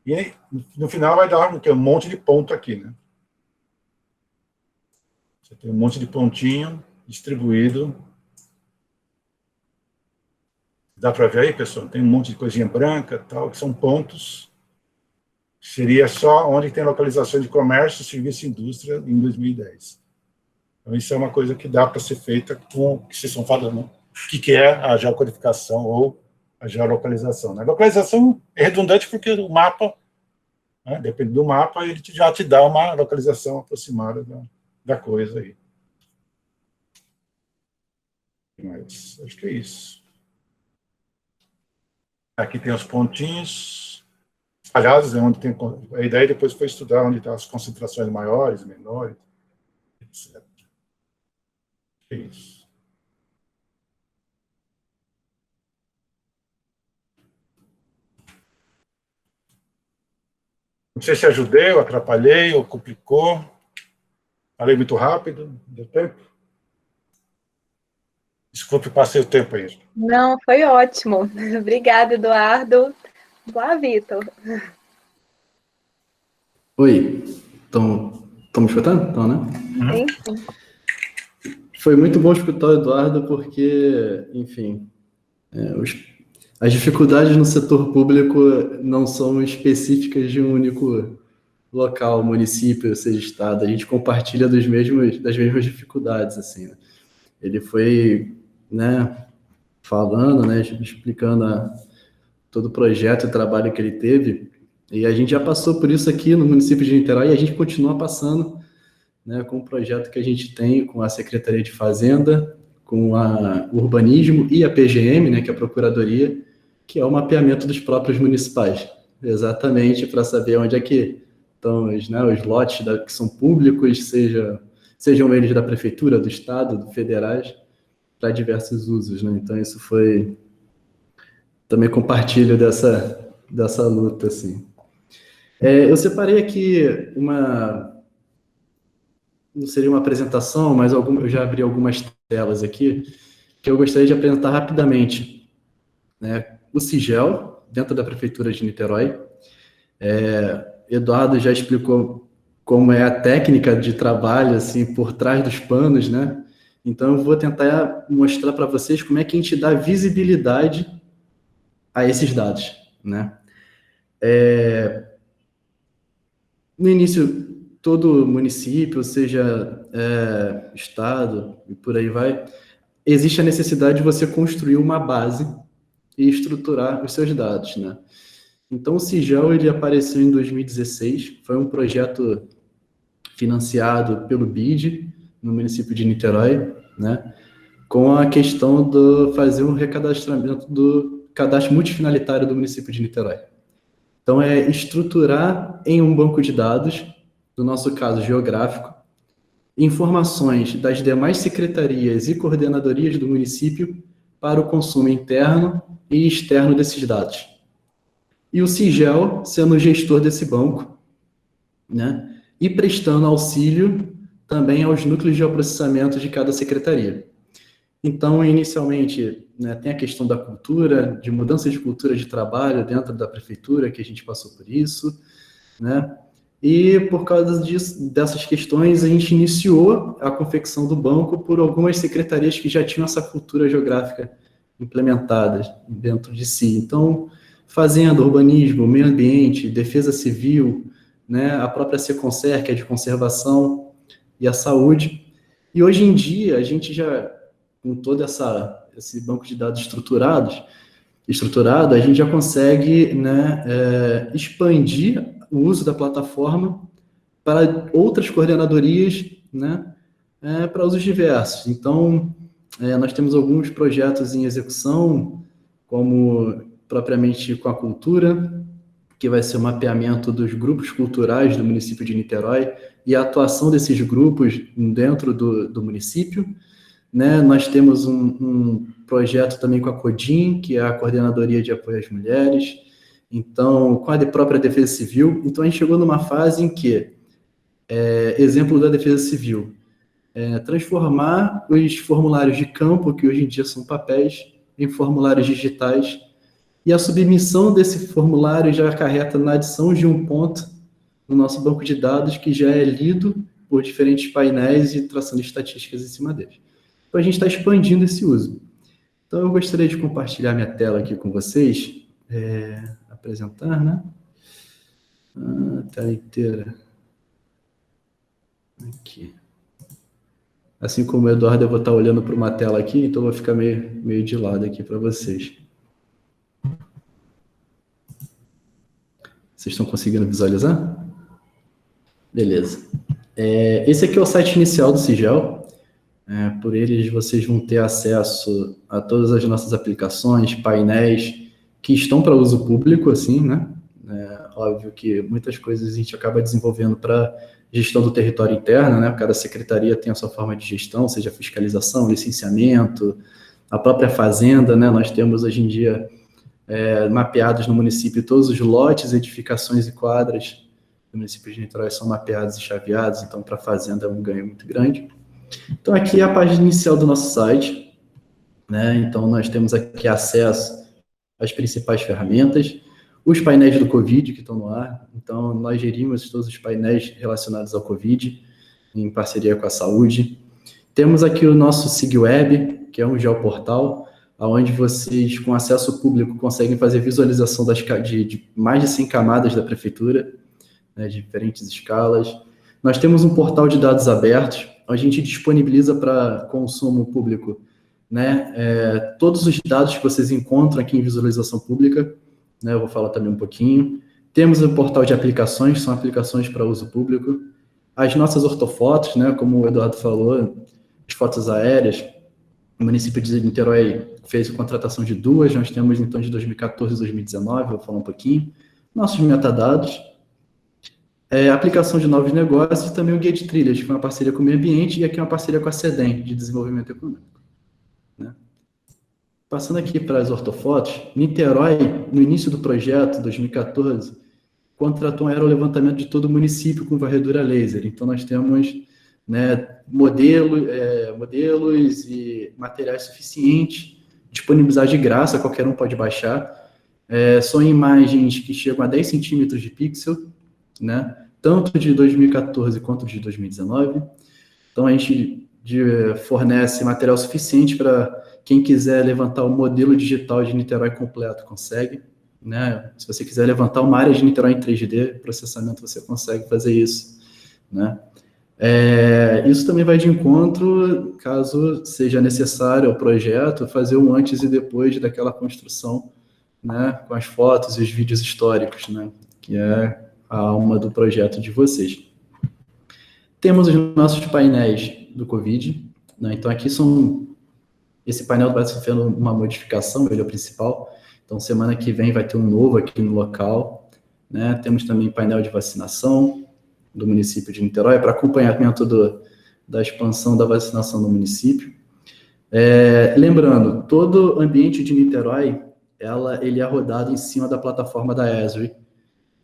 E, no final, vai dar um monte de ponto aqui, né? Você tem um monte de pontinho distribuído. Dá para ver aí, pessoal? Tem um monte de coisinha branca, tal, que são pontos. Seria só onde tem localização de comércio, serviço e indústria em 2010. Então, isso é uma coisa que dá para ser feita com o que vocês estão falando, né? O que é a geocodificação ou a geolocalização. A localização é redundante porque o mapa, né, depende do mapa, ele já te dá uma localização aproximada da coisa aí. Mas acho que é isso. Aqui tem os pontinhos espalhados, né, onde tem a ideia depois foi estudar onde estão as concentrações maiores, menores, etc. É isso. Não sei se ajudei, ou atrapalhei, ou complicou. Falei muito rápido, deu tempo? Desculpe, passei o tempo aí. Não, foi ótimo. Obrigada, Eduardo. Lá, Vitor. Oi, estão me escutando? Estão, né? Sim, sim. Foi muito bom escutar o Eduardo porque, enfim, as dificuldades no setor público não são específicas de um único local, município, seja estado. A gente compartilha das mesmas dificuldades, assim, né? Ele foi, né, falando, né, explicando todo o projeto e trabalho que ele teve, e a gente já passou por isso aqui no município de Niterói e a gente continua passando, né, com o projeto que a gente tem com a Secretaria de Fazenda, com o Urbanismo e a PGM, né, que é a Procuradoria, que é o mapeamento dos próprios municipais, exatamente para saber onde é que estão os lotes que são públicos, sejam eles da Prefeitura, do Estado, do federais, para diversos usos, né? Então isso foi... Também compartilho dessa luta, assim. Eu separei aqui não seria uma apresentação, mas eu já abri algumas telas aqui, que eu gostaria de apresentar rapidamente, né? O Sigel, dentro da Prefeitura de Niterói. Eduardo já explicou como é a técnica de trabalho, assim, por trás dos panos, né? Então, eu vou tentar mostrar para vocês como é que a gente dá visibilidade a esses dados, né? No início, todo município, seja estado e por aí vai, existe a necessidade de você construir uma base e estruturar os seus dados, né? Então, o Sigel, ele apareceu em 2016, foi um projeto financiado pelo BID, no município de Niterói, né? Com a questão de fazer um recadastramento do cadastro multifinalitário do município de Niterói. Então, é estruturar em um banco de dados, no nosso caso geográfico, informações das demais secretarias e coordenadorias do município para o consumo interno e externo desses dados. E o Sigel sendo o gestor desse banco, né? E prestando auxílio também aos núcleos de geoprocessamento de cada secretaria. Então, inicialmente, né, tem a questão da cultura, de mudança de cultura de trabalho dentro da prefeitura, que a gente passou por isso, né? E por causa disso, dessas questões, a gente iniciou a confecção do banco por algumas secretarias que já tinham essa cultura geográfica implementada dentro de si. Então, fazenda, urbanismo, meio ambiente, defesa civil, né, a própria Seconser, que é de conservação, e a saúde. E hoje em dia, a gente já, com todo esse banco de dados estruturado, a gente já consegue, né, expandir o uso da plataforma para outras coordenadorias, né, para usos diversos. Então, nós temos alguns projetos em execução, como propriamente com a cultura, que vai ser o mapeamento dos grupos culturais do município de Niterói e a atuação desses grupos dentro do município, né? Nós temos um projeto também com a CODIM, que é a Coordenadoria de Apoio às Mulheres, então, com a própria Defesa Civil. Então, a gente chegou numa fase em que, exemplo da Defesa Civil, transformar os formulários de campo, que hoje em dia são papéis, em formulários digitais, e a submissão desse formulário já acarreta na adição de um ponto no nosso banco de dados, que já é lido por diferentes painéis e traçando estatísticas em cima deles. Então, a gente está expandindo esse uso. Então, eu gostaria de compartilhar minha tela aqui com vocês, apresentar, né? A tela inteira. Aqui. Assim como o Eduardo, eu vou estar olhando para uma tela aqui, então eu vou ficar meio de lado aqui para vocês. Vocês estão conseguindo visualizar? Beleza. Esse aqui é o site inicial do Sigel. Por eles, vocês vão ter acesso a todas as nossas aplicações, painéis que estão para uso público, assim, né? Óbvio que muitas coisas a gente acaba desenvolvendo para gestão do território interno, né? Cada secretaria tem a sua forma de gestão, seja fiscalização, licenciamento, a própria fazenda, né? Nós temos hoje em dia mapeados no município todos os lotes, edificações e quadras do município de Niterói são mapeados e chaveados, então para a fazenda é um ganho muito grande. Então aqui é a página inicial do nosso site, né? Então nós temos aqui acesso às principais ferramentas, os painéis do Covid que estão no ar, então nós gerimos todos os painéis relacionados ao Covid, em parceria com a saúde. Temos aqui o nosso SigWeb, que é um geoportal, onde vocês, com acesso público, conseguem fazer visualização de mais de 100 camadas da prefeitura, né, de diferentes escalas. Nós temos um portal de dados abertos, onde a gente disponibiliza para consumo público, né, todos os dados que vocês encontram aqui em visualização pública, né, eu vou falar também um pouquinho. Temos o portal de aplicações, são aplicações para uso público. As nossas ortofotos, né, como o Eduardo falou, as fotos aéreas, o município de Niterói fez a contratação de 2, nós temos então de 2014 e 2019, vou falar um pouquinho. Nossos metadados, aplicação de novos negócios e também o Guia de Trilhas, que foi uma parceria com o meio ambiente, e aqui uma parceria com a SEDEM, de desenvolvimento econômico, né? Passando aqui para as ortofotos, Niterói, no início do projeto, 2014, contratou um aerolevantamento de todo o município com varredura laser. Então, nós temos né, modelos e materiais suficientes, disponibilizar de graça, qualquer um pode baixar. São imagens que chegam a 10 centímetros de pixel, né, tanto de 2014 quanto de 2019. Então, a gente fornece material suficiente para quem quiser levantar o modelo digital de Niterói completo, consegue. Né? Se você quiser levantar uma área de Niterói em 3D, processamento, você consegue fazer isso. Né? Isso também vai de encontro, caso seja necessário ao projeto, fazer um antes e depois daquela construção, né? Com as fotos e os vídeos históricos, né? Que é a alma do projeto de vocês. Temos os nossos painéis do Covid, né? Então aqui esse painel vai sofrendo uma modificação, ele é o principal. Então semana que vem vai ter um novo aqui no local, né? Temos também painel de vacinação do município de Niterói para acompanhamento da expansão da vacinação no município. Lembrando, todo ambiente de Niterói, ele é rodado em cima da plataforma da Esri,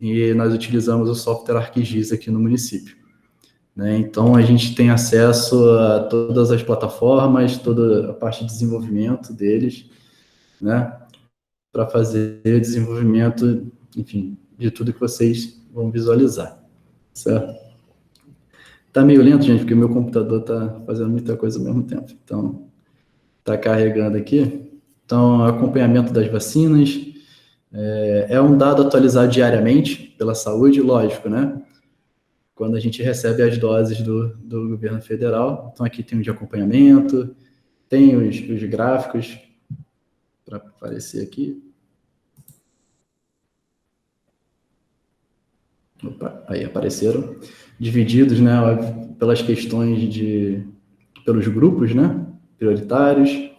e nós utilizamos o software ArcGIS aqui no município. Né? Então, a gente tem acesso a todas as plataformas, toda a parte de desenvolvimento deles, né? Para fazer o desenvolvimento, enfim, de tudo que vocês vão visualizar, certo? Tá meio lento, gente, porque o meu computador tá fazendo muita coisa ao mesmo tempo. Então, tá carregando aqui. Então, acompanhamento das vacinas, é um dado atualizado diariamente pela saúde, lógico, né? Quando a gente recebe as doses do governo federal. Então, aqui tem o de acompanhamento, tem os gráficos, para aparecer aqui. Opa, aí apareceram. Divididos, né, pelas questões pelos grupos, né, prioritários.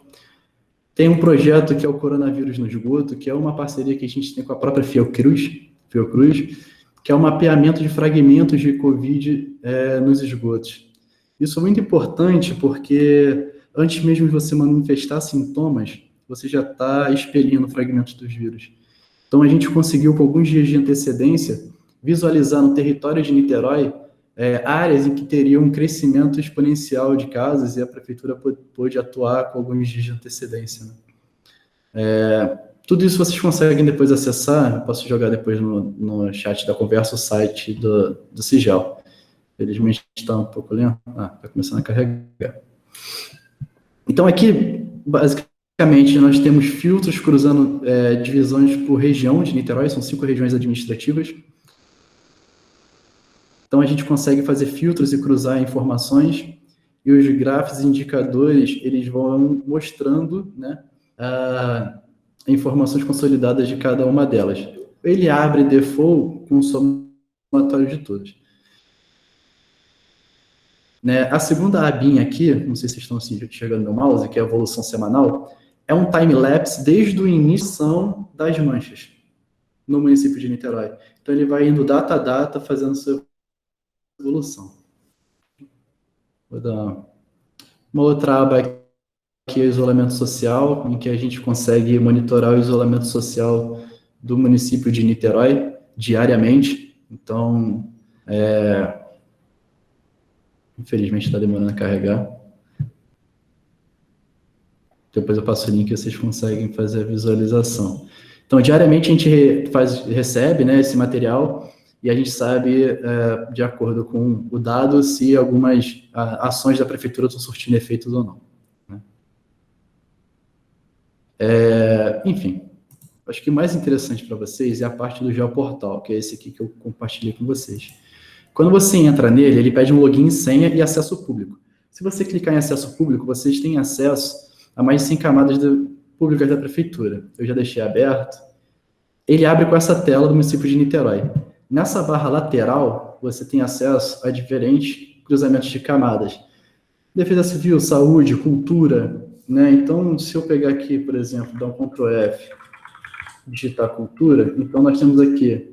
Tem um projeto que é o Coronavírus no Esgoto, que é uma parceria que a gente tem com a própria Fiocruz, que é o mapeamento de fragmentos de Covid nos esgotos. Isso é muito importante porque antes mesmo de você manifestar sintomas, você já está expelindo fragmentos dos vírus. Então, a gente conseguiu, com alguns dias de antecedência, visualizar no território de Niterói áreas em que teria um crescimento exponencial de casos e a prefeitura pôde atuar com alguns dias de antecedência. Né? Tudo isso vocês conseguem depois acessar, eu posso jogar depois no chat da conversa o site do Sigel. Felizmente está um pouco lento. Está começando a carregar. Então aqui, basicamente, nós temos filtros cruzando divisões por região de Niterói, são 5 regiões administrativas. Então a gente consegue fazer filtros e cruzar informações, e os gráficos e indicadores, eles vão mostrando, né, informações consolidadas de cada uma delas. Ele abre default com o somatório de todas. Né? A segunda abinha aqui, não sei se vocês estão enxergando no meu mouse, que é a evolução semanal, é um time-lapse desde o início das manchas no município de Niterói. Então ele vai indo data a data, fazendo sua evolução. Vou dar uma outra aba aqui, é o isolamento social, em que a gente consegue monitorar o isolamento social do município de Niterói diariamente. Então, infelizmente está demorando a carregar. Depois eu passo o link e vocês conseguem fazer a visualização. Então, diariamente a gente recebe, né, esse material, e a gente sabe, de acordo com o dado, se algumas ações da prefeitura estão surtindo efeitos ou não. Né? Enfim, acho que o mais interessante para vocês é a parte do Geoportal, que é esse aqui que eu compartilhei com vocês. Quando você entra nele, ele pede um login, senha e acesso público. Se você clicar em acesso público, vocês têm acesso a mais de 100 camadas públicas da prefeitura. Eu já deixei aberto. Ele abre com essa tela do município de Niterói. Nessa barra lateral, você tem acesso a diferentes cruzamentos de camadas. Defesa civil, saúde, cultura, né? Então, se eu pegar aqui, por exemplo, dar um Ctrl F, digitar cultura, então nós temos aqui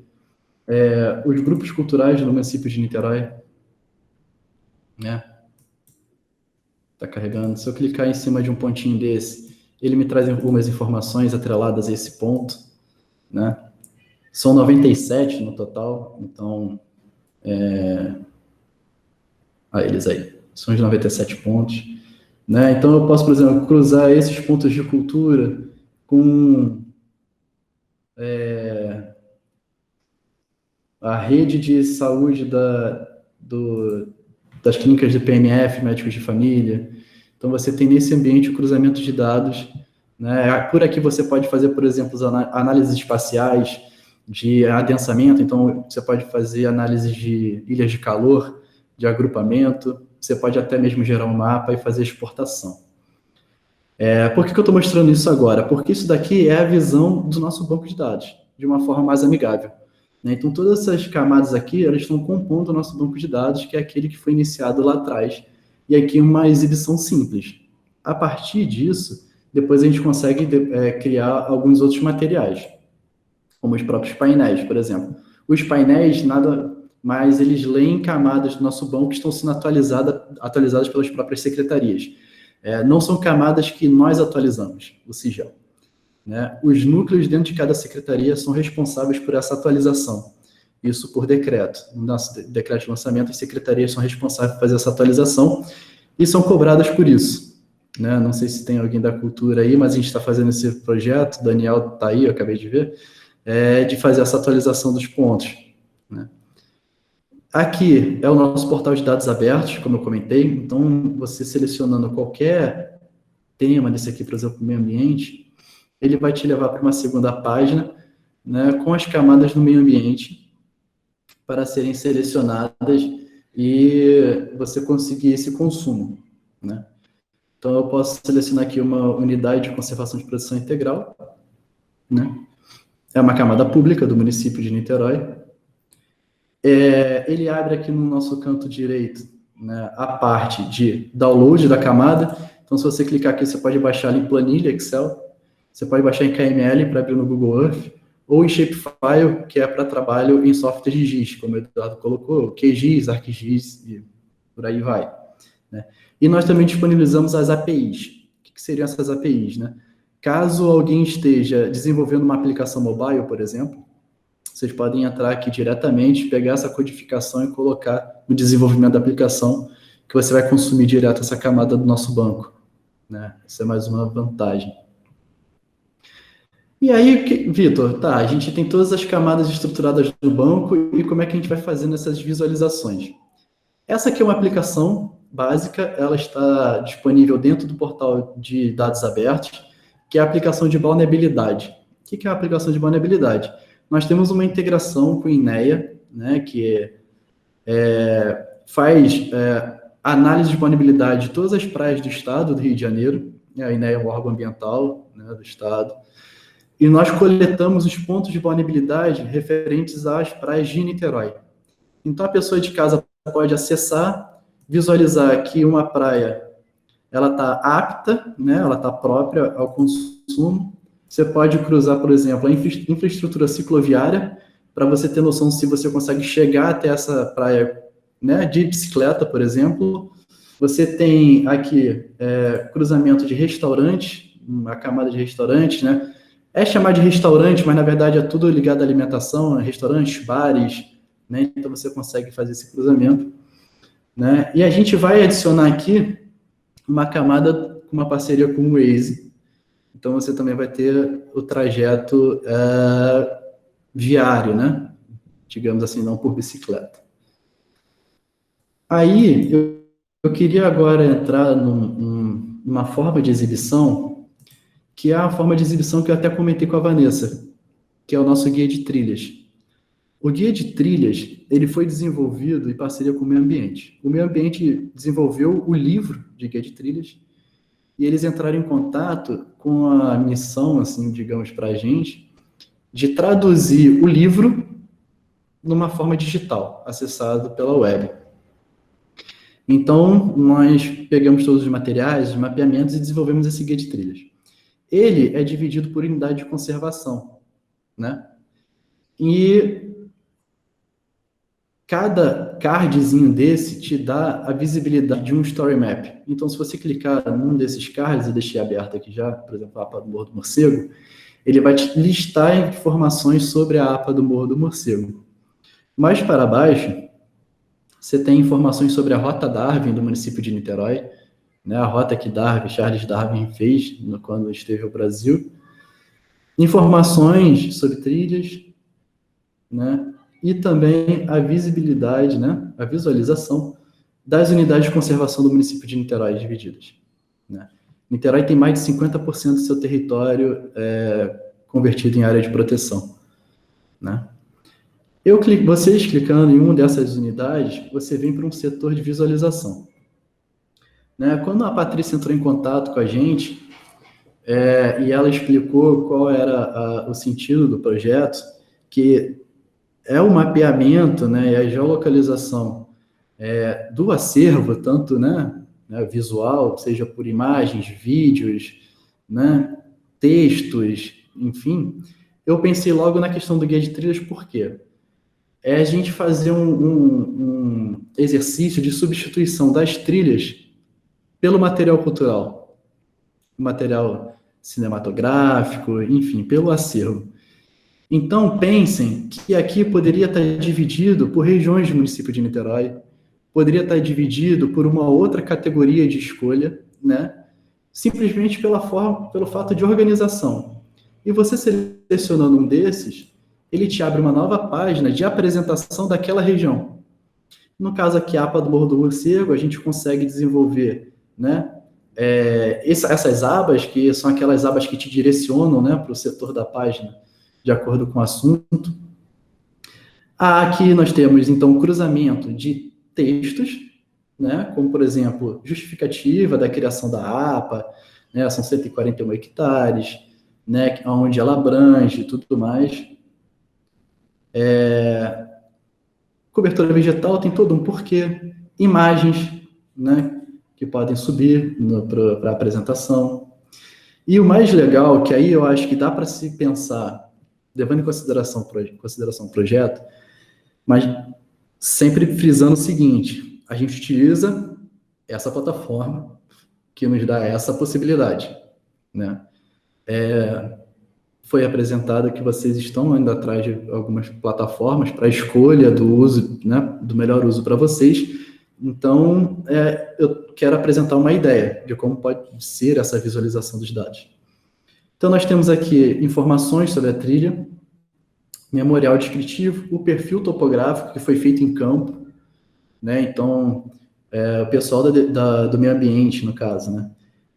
os grupos culturais do município de Niterói, né? Está carregando. Se eu clicar em cima de um pontinho desse, ele me traz algumas informações atreladas a esse ponto, né? São 97 no total, então... eles aí. são os 97 pontos. Né? Então, eu posso, por exemplo, cruzar esses pontos de cultura com a rede de saúde das clínicas de PMF, médicos de família. Então, você tem nesse ambiente o cruzamento de dados. Né? Por aqui você pode fazer, por exemplo, análises espaciais de adensamento. Então, você pode fazer análises de ilhas de calor, de agrupamento. Você pode até mesmo gerar um mapa e fazer exportação. Por que eu estou mostrando isso agora? Porque isso daqui é a visão do nosso banco de dados, de uma forma mais amigável. Né? Então, todas essas camadas aqui, elas estão compondo o nosso banco de dados, que é aquele que foi iniciado lá atrás. E aqui uma exibição simples. A partir disso, depois a gente consegue criar alguns outros materiais, como os próprios painéis, por exemplo. Os painéis, nada mais, eles leem camadas do nosso banco que estão sendo atualizadas pelas próprias secretarias. Não são camadas que nós atualizamos, o sigel. Né? Os núcleos dentro de cada secretaria são responsáveis por essa atualização. Isso por decreto. No nosso decreto de lançamento, as secretarias são responsáveis por fazer essa atualização e são cobradas por isso. Né? Não sei se tem alguém da cultura aí, mas a gente está fazendo esse projeto, o Daniel está aí, eu acabei de ver, de fazer essa atualização dos pontos. Né? Aqui é o nosso portal de dados abertos, como eu comentei. Então, você selecionando qualquer tema desse aqui, por exemplo, meio ambiente, ele vai te levar para uma segunda página, né, com as camadas do meio ambiente para serem selecionadas e você conseguir esse consumo. Né? Então, eu posso selecionar aqui uma unidade de conservação de produção integral. Né? É uma camada pública do município de Niterói. Ele abre aqui no nosso canto direito, né, a parte de download da camada. Então, se você clicar aqui, você pode baixar em planilha Excel, você pode baixar em KML para abrir no Google Earth, ou em Shapefile, que é para trabalho em software de GIS, como o Eduardo colocou, QGIS, ArcGIS e por aí vai. Né? E nós também disponibilizamos as APIs. O que seriam essas APIs? Né? Caso alguém esteja desenvolvendo uma aplicação mobile, por exemplo, vocês podem entrar aqui diretamente, pegar essa codificação e colocar no desenvolvimento da aplicação, que você vai consumir direto essa camada do nosso banco. Né? Isso é mais uma vantagem. E aí, Vitor, a gente tem todas as camadas estruturadas do banco e como é que a gente vai fazendo essas visualizações? Essa aqui é uma aplicação básica, ela está disponível dentro do portal de dados abertos, que é a aplicação de vulnerabilidade. O que é a aplicação de vulnerabilidade? Nós temos uma integração com o INEA, né, que faz análise de vulnerabilidade de todas as praias do estado do Rio de Janeiro. A INEA é um órgão ambiental, né, do estado. E nós coletamos os pontos de vulnerabilidade referentes às praias de Niterói. Então, a pessoa de casa pode acessar, visualizar que uma praia ela está apta, né, ela está própria ao consumo. Você pode cruzar, por exemplo, a infraestrutura cicloviária, para você ter noção se você consegue chegar até essa praia, né, de bicicleta, por exemplo. Você tem aqui cruzamento de restaurantes, uma camada de restaurantes, né? É chamado de restaurante, mas na verdade é tudo ligado à alimentação, restaurantes, bares, né? Então você consegue fazer esse cruzamento. Né? E a gente vai adicionar aqui uma camada com uma parceria com o Waze. Então você também vai ter o trajeto viário, né? Digamos assim, não por bicicleta. Aí eu queria agora entrar numa forma de exibição, que é a forma de exibição que eu até comentei com a Vanessa, que é o nosso guia de trilhas. O guia de trilhas, ele foi desenvolvido em parceria com o Meio Ambiente. O Meio Ambiente desenvolveu o livro de guia de trilhas e eles entraram em contato com a missão, assim, digamos, para a gente, de traduzir o livro numa forma digital, acessado pela web. Então, nós pegamos todos os materiais, os mapeamentos e desenvolvemos esse guia de trilhas. Ele é dividido por unidade de conservação, né? E cada cardzinho desse te dá a visibilidade de um story map. Então, se você clicar num desses cards, eu deixei aberto aqui já, por exemplo, a APA do Morro do Morcego, ele vai te listar informações sobre a APA do Morro do Morcego. Mais para baixo, Você tem informações sobre a Rota Darwin do município de Niterói, né, a rota que Charles Darwin fez quando esteve ao Brasil. Informações sobre trilhas, né, e também a visibilidade, né, a visualização das unidades de conservação do município de Niterói divididas, né. Niterói tem mais de 50% do seu território convertido em área de proteção, né. Vocês clicando em uma dessas unidades, você vem para um setor de visualização, né. Quando a Patrícia entrou em contato com a gente, e ela explicou qual era o sentido do projeto, que é o mapeamento, né, e a geolocalização do acervo, tanto, né, visual, seja por imagens, vídeos, né, textos, enfim, eu pensei logo na questão do guia de trilhas, por quê? É a gente fazer um exercício de substituição das trilhas pelo material cultural, material cinematográfico, enfim, pelo acervo. Então, pensem que aqui poderia estar dividido por regiões do município de Niterói, poderia estar dividido por uma outra categoria de escolha, né? Simplesmente pelo fato de organização. E você selecionando um desses, ele te abre uma nova página de apresentação daquela região. No caso aqui, a APA do Morro do Morcego, a gente consegue desenvolver, né, essas abas, que são aquelas abas que te direcionam, né, para o setor da página, de acordo com o assunto. Aqui nós temos, então, um cruzamento de textos, né, como, por exemplo, justificativa da criação da APA, né, são 141 hectares, né, onde ela abrange e tudo mais. Cobertura vegetal tem todo um porquê. Imagens, né, que podem subir para a apresentação. E o mais legal, que aí eu acho que dá para se pensar, levando em consideração o projeto, mas sempre frisando o seguinte: a gente utiliza essa plataforma que nos dá essa possibilidade, né? Foi apresentado que vocês estão indo atrás de algumas plataformas para a escolha do uso, né, do melhor uso para vocês. Então, eu quero apresentar uma ideia de como pode ser essa visualização dos dados. Então, nós temos aqui informações sobre a trilha, memorial descritivo, o perfil topográfico que foi feito em campo, né? Então, o pessoal do meio ambiente, no caso, né?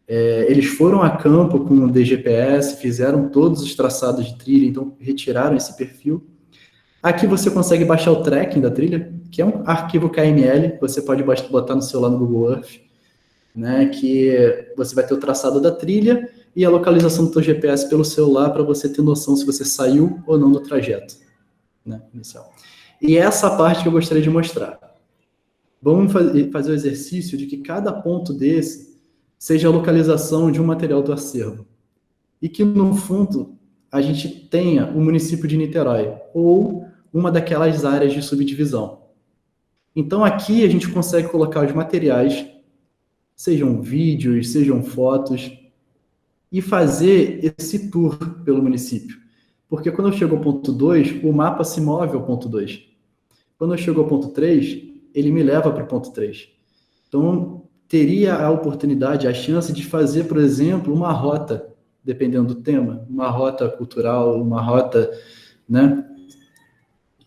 Eles foram a campo com o DGPS, fizeram todos os traçados de trilha, então retiraram esse perfil. Aqui você consegue baixar o tracking da trilha, que é um arquivo KML, você pode botar no celular no Google Earth, né, que você vai ter o traçado da trilha e a localização do seu GPS pelo celular para você ter noção se você saiu ou não do trajeto, né, inicial. E essa parte que eu gostaria de mostrar. Vamos fazer o exercício de que cada ponto desse seja a localização de um material do acervo. E que, no fundo, a gente tenha o município de Niterói, ou uma daquelas áreas de subdivisão. Então, aqui a gente consegue colocar os materiais, sejam vídeos, sejam fotos, e fazer esse tour pelo município. Porque quando eu chego ao ponto 2, o mapa se move ao ponto 2. Quando eu chego ao ponto 3, ele me leva para o ponto 3. Então, teria a oportunidade, a chance de fazer, por exemplo, uma rota, dependendo do tema, uma rota cultural, uma rota, né?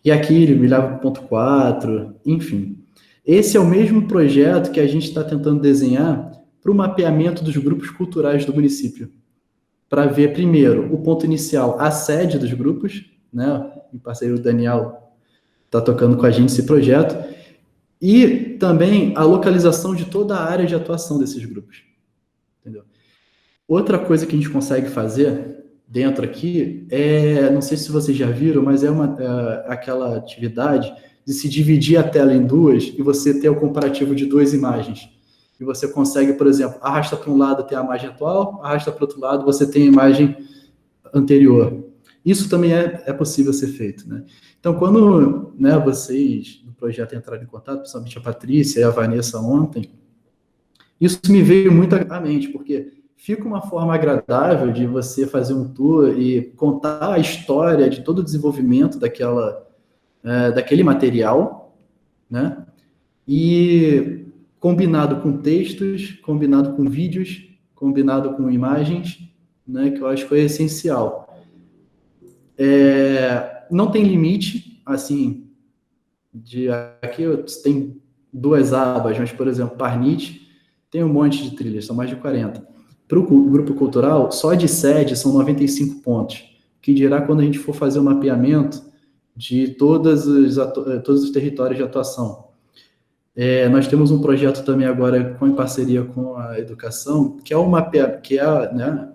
E aqui ele me leva para o ponto 4, enfim. Esse é o mesmo projeto que a gente está tentando desenhar para o mapeamento dos grupos culturais do município. Para ver, primeiro, o ponto inicial, a sede dos grupos, né? O parceiro Daniel está tocando com a gente esse projeto, e também a localização de toda a área de atuação desses grupos. Entendeu? Outra coisa que a gente consegue fazer dentro aqui não sei se vocês já viram, mas aquela atividade de se dividir a tela em duas e você ter o comparativo de duas imagens. E você consegue, por exemplo, arrasta para um lado tem a imagem atual, arrasta para o outro lado você tem a imagem anterior. Isso também é possível ser feito, né? Então, quando, né, vocês do projeto entraram em contato, principalmente a Patrícia e a Vanessa ontem, isso me veio muito à mente, porque fica uma forma agradável de você fazer um tour e contar a história de todo o desenvolvimento daquele material, né? e combinado com textos, combinado com vídeos, combinado com imagens, né, que eu acho que foi essencial. Não tem limite, assim, aqui tem 2 abas, mas, por exemplo, Parnit tem um monte de trilhas, são mais de 40. Para o grupo cultural, só de sede são 95 pontos, que dirá quando a gente for fazer o mapeamento de todos os territórios de atuação. Nós temos um projeto também agora em parceria com a educação, que é o né,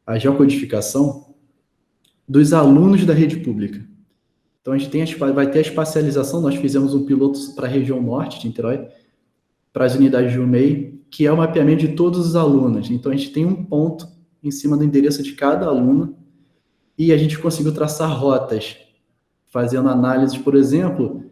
a geocodificação dos alunos da rede pública. Então, a gente vai ter a espacialização, nós fizemos um piloto para a região norte de Niterói, para as unidades de UMEI, que é o mapeamento de todos os alunos. Então, a gente tem um ponto em cima do endereço de cada aluno e a gente conseguiu traçar rotas, fazendo análises, por exemplo,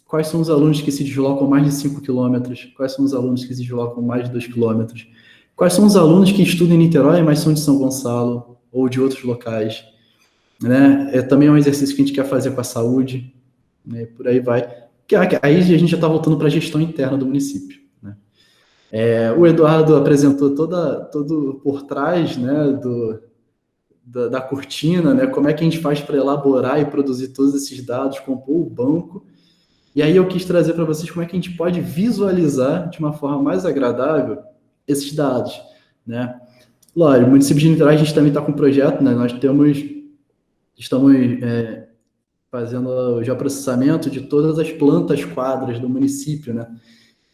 quais são os alunos que se deslocam mais de 5 quilômetros, quais são os alunos que se deslocam mais de 2 quilômetros, quais são os alunos que estudam em Niterói, mas são de São Gonçalo ou de outros locais. Né? Também é um exercício que a gente quer fazer com a saúde, né? Por aí vai. Aí a gente já está voltando para a gestão interna do município. Né? O Eduardo apresentou todo por trás, né, da cortina, né, como é que a gente faz para elaborar e produzir todos esses dados, compor o banco. E aí eu quis trazer para vocês como é que a gente pode visualizar de uma forma mais agradável esses dados. Né? Lógico, o município de Niterói, a gente também está com um projeto, né? Nós estamos fazendo o geoprocessamento de todas as plantas quadras do município, né?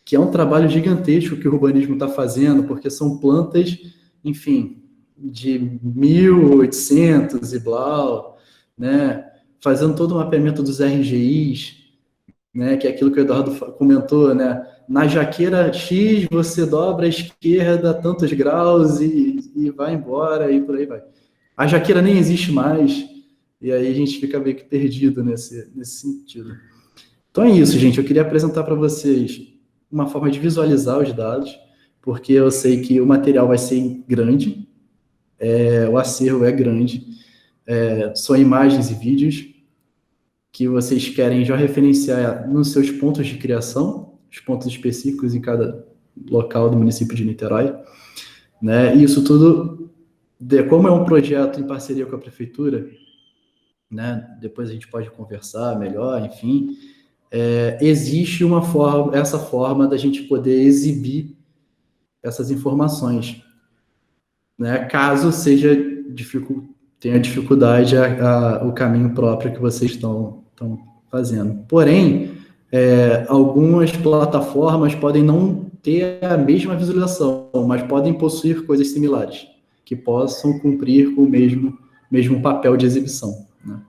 Que é um trabalho gigantesco que o urbanismo está fazendo, porque são plantas, enfim, de 1800 e blau, né? Fazendo todo o mapeamento dos RGIs, né? Que é aquilo que o Eduardo comentou, né? Na jaqueira X, você dobra a esquerda tantos graus e vai embora, e por aí vai. A jaqueira nem existe mais, e aí a gente fica meio que perdido nesse sentido. Então é isso, gente. Eu queria apresentar para vocês uma forma de visualizar os dados, porque eu sei que o material vai ser grande, o acervo é grande, são imagens e vídeos que vocês querem já referenciar nos seus pontos de criação, os pontos específicos em cada local do município de Niterói, né? E isso tudo, como é um projeto em parceria com a prefeitura, né? Depois a gente pode conversar melhor, enfim, existe essa forma da gente poder exibir essas informações, né? Caso tenha dificuldade o caminho próprio que vocês estão fazendo. Porém, algumas plataformas podem não ter a mesma visualização, mas podem possuir coisas similares, que possam cumprir com o mesmo papel de exibição. Né?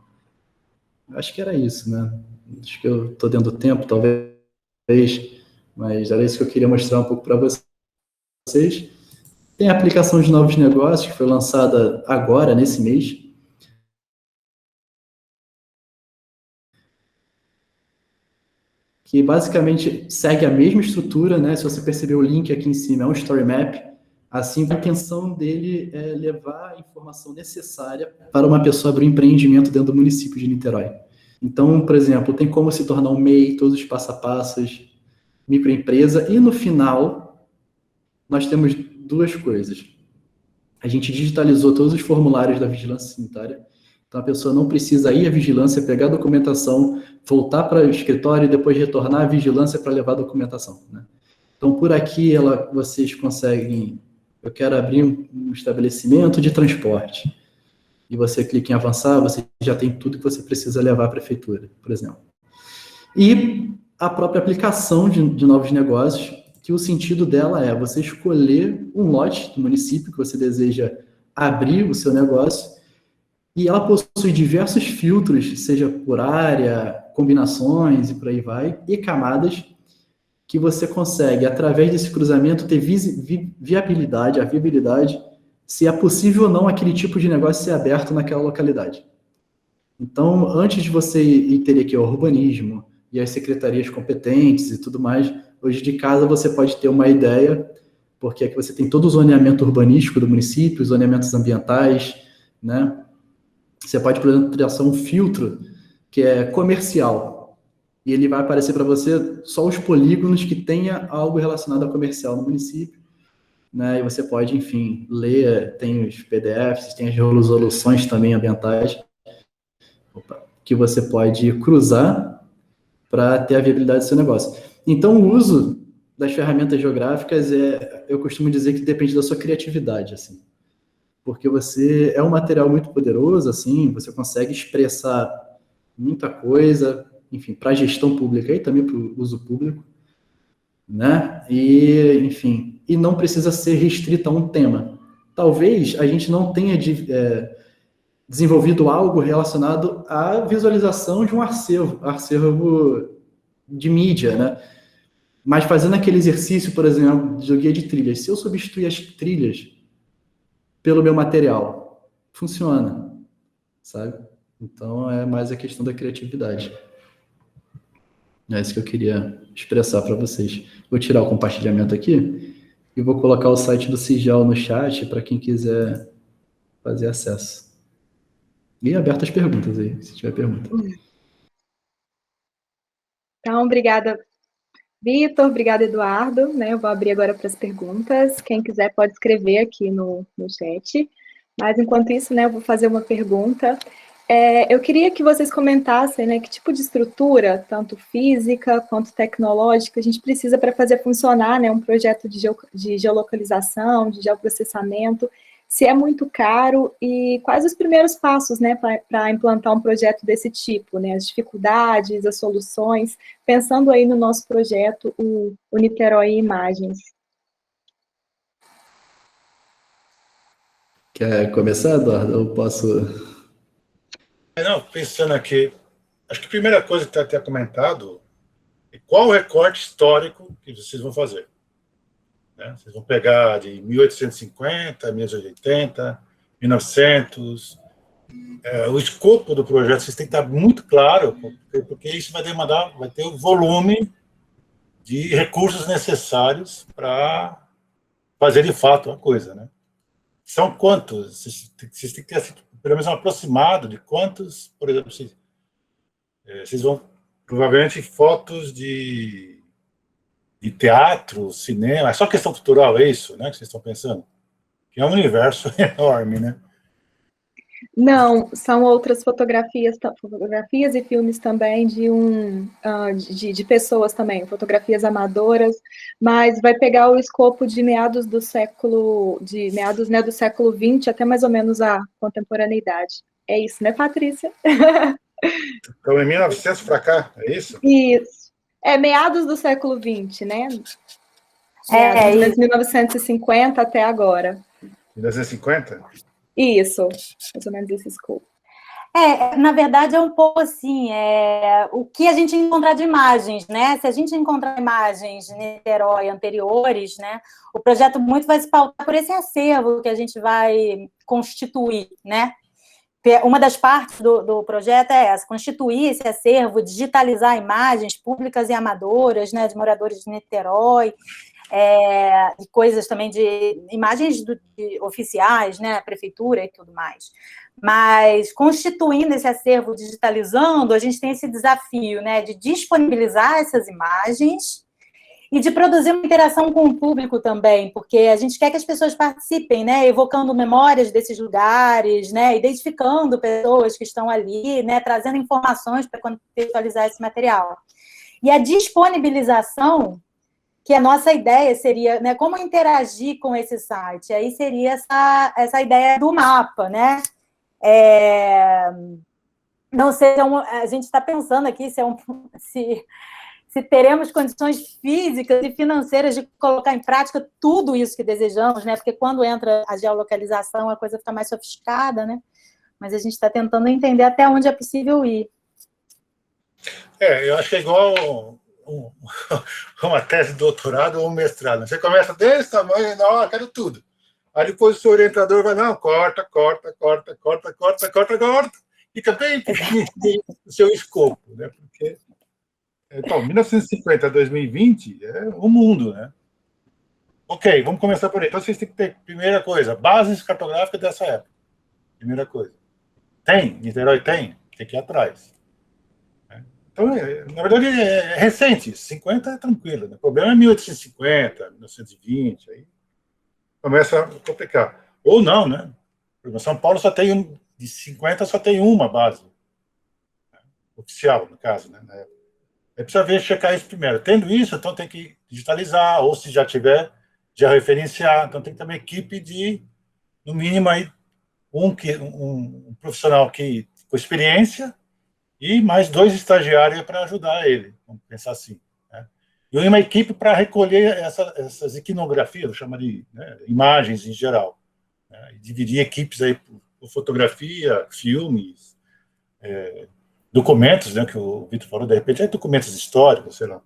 Acho que era isso, né? Acho que eu estou dando tempo, talvez, mas era isso que eu queria mostrar um pouco para vocês. Tem a aplicação de novos negócios, que foi lançada agora, nesse mês. Que basicamente segue a mesma estrutura, né? Se você perceber o link aqui em cima, é um story map. Assim, a intenção dele é levar a informação necessária para uma pessoa abrir um empreendimento dentro do município de Niterói. Então, por exemplo, tem como se tornar um MEI, todos os passo a passos, microempresa, e no final, nós temos 2 coisas. A gente digitalizou todos os formulários da vigilância sanitária, então a pessoa não precisa ir à vigilância, pegar a documentação, voltar para o escritório e depois retornar à vigilância para levar a documentação. Né? Então, por aqui, vocês conseguem... Eu quero abrir um estabelecimento de transporte. E você clica em avançar, você já tem tudo que você precisa levar à prefeitura, por exemplo. E a própria aplicação de novos negócios, que o sentido dela é você escolher um lote do município que você deseja abrir o seu negócio, e ela possui diversos filtros, seja por área, combinações e por aí vai, e camadas que você consegue, através desse cruzamento, ter viabilidade, se é possível ou não aquele tipo de negócio ser aberto naquela localidade. Então, antes de você ir ter aqui o urbanismo e as secretarias competentes e tudo mais, hoje de casa você pode ter uma ideia, porque aqui você tem todo o zoneamento urbanístico do município, os zoneamentos ambientais, né? Você pode, por exemplo, traçar um filtro que é comercial. e ele vai aparecer para você só os polígonos que tenha algo relacionado a comercial no município, né? E você pode, enfim, ler, tem os PDFs, tem as resoluções também ambientais, que você pode cruzar para ter a viabilidade do seu negócio. Então, o uso das ferramentas geográficas eu costumo dizer que depende da sua criatividade, assim, porque você é um material muito poderoso, assim, você consegue expressar muita coisa, enfim, para a gestão pública e também para o uso público, né? E, enfim, e não precisa ser restrito a um tema. Talvez a gente não tenha desenvolvido algo relacionado à visualização de um acervo de mídia, né? Mas fazendo aquele exercício, por exemplo, do guia de trilhas, se eu substituir as trilhas pelo meu material, funciona, sabe? Então é mais a questão da criatividade. É isso que eu queria expressar para vocês. Vou tirar o compartilhamento aqui e vou colocar o site do Sigel no chat para quem quiser fazer acesso. E aberto as perguntas aí, se tiver pergunta. Então, obrigada, Vitor, obrigada, Eduardo, né? Eu vou abrir agora para as perguntas. Quem quiser pode escrever aqui no chat. Mas, enquanto isso, né, eu vou fazer uma pergunta. Eu queria que vocês comentassem, né, que tipo de estrutura, tanto física quanto tecnológica, a gente precisa para fazer funcionar, né, um projeto de geolocalização, de geoprocessamento, se é muito caro e quais os primeiros passos, né, para implantar um projeto desse tipo, né, as dificuldades, as soluções, pensando aí no nosso projeto, o Niterói Imagens. Quer começar, Eduardo? Eu posso... Não, pensando aqui, acho que a primeira coisa que está até comentado é qual o recorte histórico que vocês vão fazer. Né? Vocês vão pegar de 1850, 1880, 1900. O escopo do projeto vocês têm que estar muito claro, porque isso vai demandar, vai ter o volume de recursos necessários para fazer de fato a coisa. Né? São quantos? Vocês têm que ter assim, pelo menos um aproximado de quantos, por exemplo, vocês vão provavelmente fotos de teatro, cinema, é só questão cultural, é isso, né, que vocês estão pensando? Que é um universo enorme, né? Não, são outras fotografias e filmes também de pessoas também, fotografias amadoras, mas vai pegar o escopo de meados, né, do século XX até mais ou menos a contemporaneidade. É isso, né, Patrícia? Então, em 1900 para cá, é isso? Isso. Meados do século XX, né? De 1950 até agora. 1950? Isso, mais ou menos esse escopo. Na verdade, é um pouco assim, o que a gente encontrar de imagens, né? Se a gente encontrar imagens de Niterói anteriores, né? O projeto muito vai se pautar por esse acervo que a gente vai constituir, né? Uma das partes do projeto é essa, constituir esse acervo, digitalizar imagens públicas e amadoras, né? De moradores de Niterói, de coisas também de imagens oficiais, né? Prefeitura e tudo mais. Mas, constituindo esse acervo, digitalizando, a gente tem esse desafio, né, de disponibilizar essas imagens e de produzir uma interação com o público também, porque a gente quer que as pessoas participem, né, evocando memórias desses lugares, né, identificando pessoas que estão ali, né, trazendo informações para contextualizar esse material. E a disponibilização, que a nossa ideia seria, né, como interagir com esse site, aí seria essa ideia do mapa, né, não sei, a gente está pensando aqui se teremos condições físicas e financeiras de colocar em prática tudo isso que desejamos, né? Porque quando entra a geolocalização, a coisa fica mais sofisticada, né? Mas a gente está tentando entender até onde é possível ir. Eu acho que é igual uma tese de doutorado ou um mestrado. Você começa desse tamanho, não, quero tudo. Aí depois o seu orientador vai, não, corta. Fica bem pequenininho o seu escopo, né? Porque, 1950 a 2020 é o mundo, né? Ok, vamos começar por aí. Então, vocês têm que ter, primeira coisa, bases cartográficas dessa época. Primeira coisa. Tem? Niterói tem? Tem que ir atrás. Então, na verdade, é recente. 50 é tranquilo. Né? O problema é 1850, 1920, aí começa a complicar. Ou não, né? São Paulo só tem de 50 só tem uma base, né? Oficial, no caso, né? É preciso checar isso primeiro. Tendo isso, então tem que digitalizar, ou se já tiver, já referenciar. Então tem que ter uma equipe de, no mínimo, aí, um profissional com experiência e mais 2 estagiários para ajudar ele, vamos pensar assim. Né? E uma equipe para recolher essas iconografias, eu chamo de, né, imagens em geral. Né? E dividir equipes aí por fotografia, filmes, documentos, né, que o Vitor falou, de repente, documentos históricos, sei lá.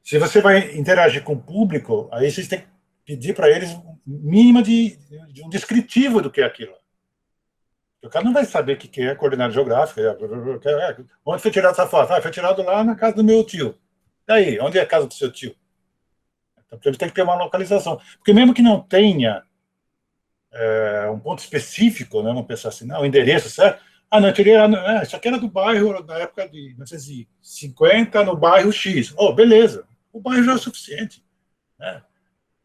Se você vai interagir com o público, aí vocês têm que pedir para eles um mínimo de um descritivo do que é aquilo. O cara não vai saber o que é coordenada geográfica. Onde foi tirado essa foto? Foi tirado lá na casa do meu tio. E aí, onde é a casa do seu tio? Então, ele tem que ter uma localização. Porque mesmo que não tenha um ponto específico, né, vamos pensar assim, não, o endereço, certo? Não, eu tirei, isso aqui era do bairro, da época de 1950, no bairro X. Beleza, o bairro já é o suficiente. Né?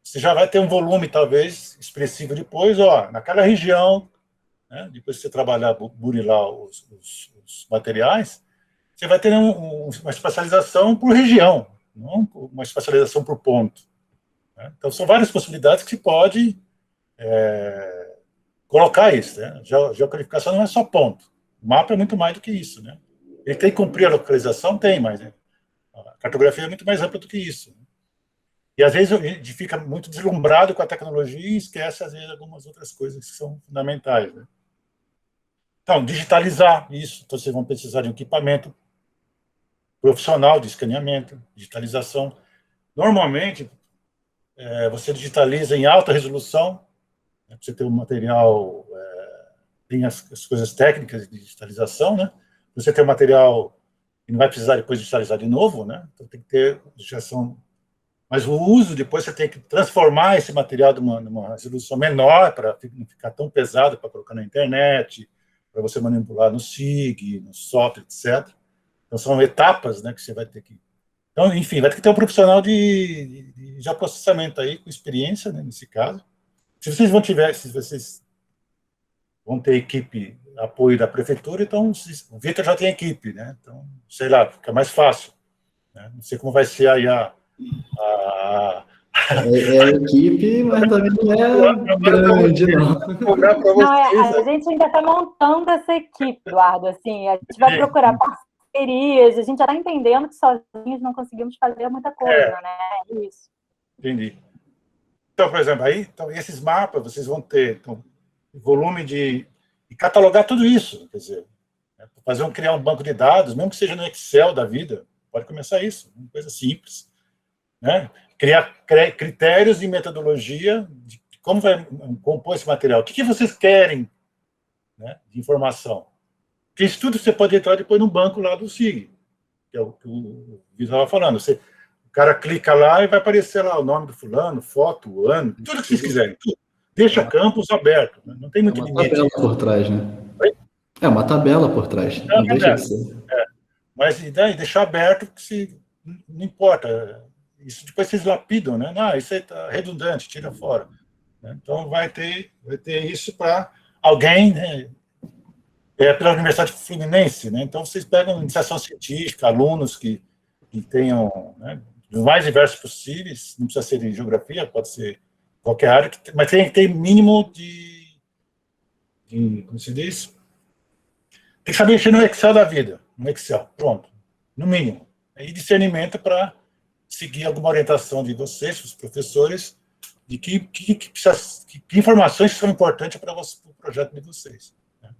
Você já vai ter um volume, talvez, expressivo depois, naquela região, né? Depois que você trabalhar, burilar os materiais, você vai ter uma especialização por região, não uma especialização por ponto. Né? Então, são várias possibilidades que se pode colocar isso. Né? Geocalificação não é só ponto. O mapa é muito mais do que isso. Né? Ele tem que cumprir a localização? Tem, mas né? A cartografia é muito mais ampla do que isso. Né? E, às vezes, a gente fica muito deslumbrado com a tecnologia e esquece, às vezes, algumas outras coisas que são fundamentais. Né? Então, digitalizar isso. Então, vocês vão precisar de um equipamento profissional de escaneamento, digitalização. Normalmente, você digitaliza em alta resolução, né, para você ter um material, tem as coisas técnicas de digitalização, né? Você ter um material que não vai precisar depois digitalizar de novo, né? Então, tem que ter digitação. Mas o uso, depois você tem que transformar esse material numa resolução menor, para não ficar tão pesado para colocar na internet, para você manipular no SIG, no software, etc. Então, são etapas, né, que você vai ter que... Então, enfim, vai ter que ter um profissional de processamento aí, com experiência, né, nesse caso. Se vocês vão ter equipe, apoio da prefeitura, então o Vitor já tem equipe, né? Então, sei lá, fica mais fácil. Né? Não sei como vai ser aí a equipe, mas também não é grande, não. A gente ainda está montando essa equipe, Eduardo. Assim, a gente vai procurar parcerias, a gente já está entendendo que sozinhos não conseguimos fazer muita coisa, né? Isso. Entendi. Então, por exemplo, esses mapas, vocês vão ter volume de catalogar tudo isso, quer dizer, criar um banco de dados, mesmo que seja no Excel da vida, pode começar isso, uma coisa simples. Né? Criar critérios e metodologia de como vai compor esse material. O que vocês querem, né, de informação? Porque isso tudo você pode entrar depois no banco lá do SIG, que é o que o Vitor estava falando. O cara clica lá e vai aparecer lá o nome do fulano, foto, o ano, tudo que vocês quiserem. Tudo. Deixa campos aberto, né? Não tem muito limite. É uma tabela por trás, né? Oi? É uma tabela por trás. Não deixa de ser. Mas daí, deixar aberto, que não importa. Isso depois vocês lapidam, né? Não, isso aí está redundante, tira fora. Então, vai ter isso para alguém, né? Pela Universidade Fluminense, né? Então, vocês pegam iniciação científica, alunos que tenham, né, os mais diversos possíveis, não precisa ser de geografia, pode ser qualquer área, mas tem que ter mínimo como se diz? Tem que saber mexer no Excel da vida, no Excel, pronto, no mínimo. E discernimento para seguir alguma orientação de vocês, os professores, de que informações são importantes para o projeto de vocês. Né?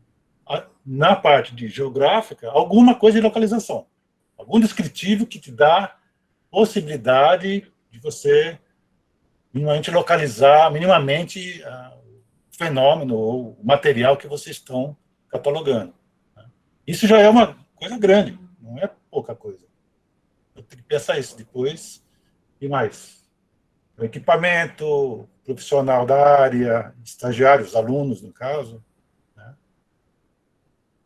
Na parte de geográfica, alguma coisa de localização, algum descritivo que te dá possibilidade de você minimamente localizar, minimamente, o fenômeno ou o material que vocês estão catalogando. Né? Isso já é uma coisa grande, não é pouca coisa. Eu tenho que pensar isso depois. E mais? O equipamento, profissional da área, estagiários, alunos, no caso. Né?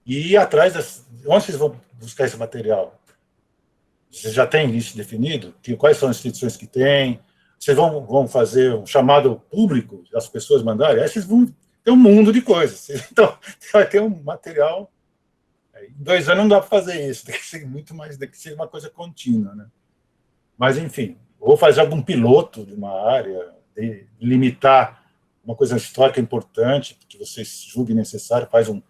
E ir atrás onde vocês vão buscar esse material? Vocês já têm isso definido? Quais são as instituições que têm? Vocês vão fazer um chamado público, as pessoas mandarem? Aí vocês vão ter um mundo de coisas. Então, vai ter um material. Em 2 anos não dá para fazer isso, tem que ser muito mais, tem que ser uma coisa contínua, né? Mas, enfim, ou fazer algum piloto de uma área, de limitar uma coisa histórica importante, que vocês julguem necessário, faz um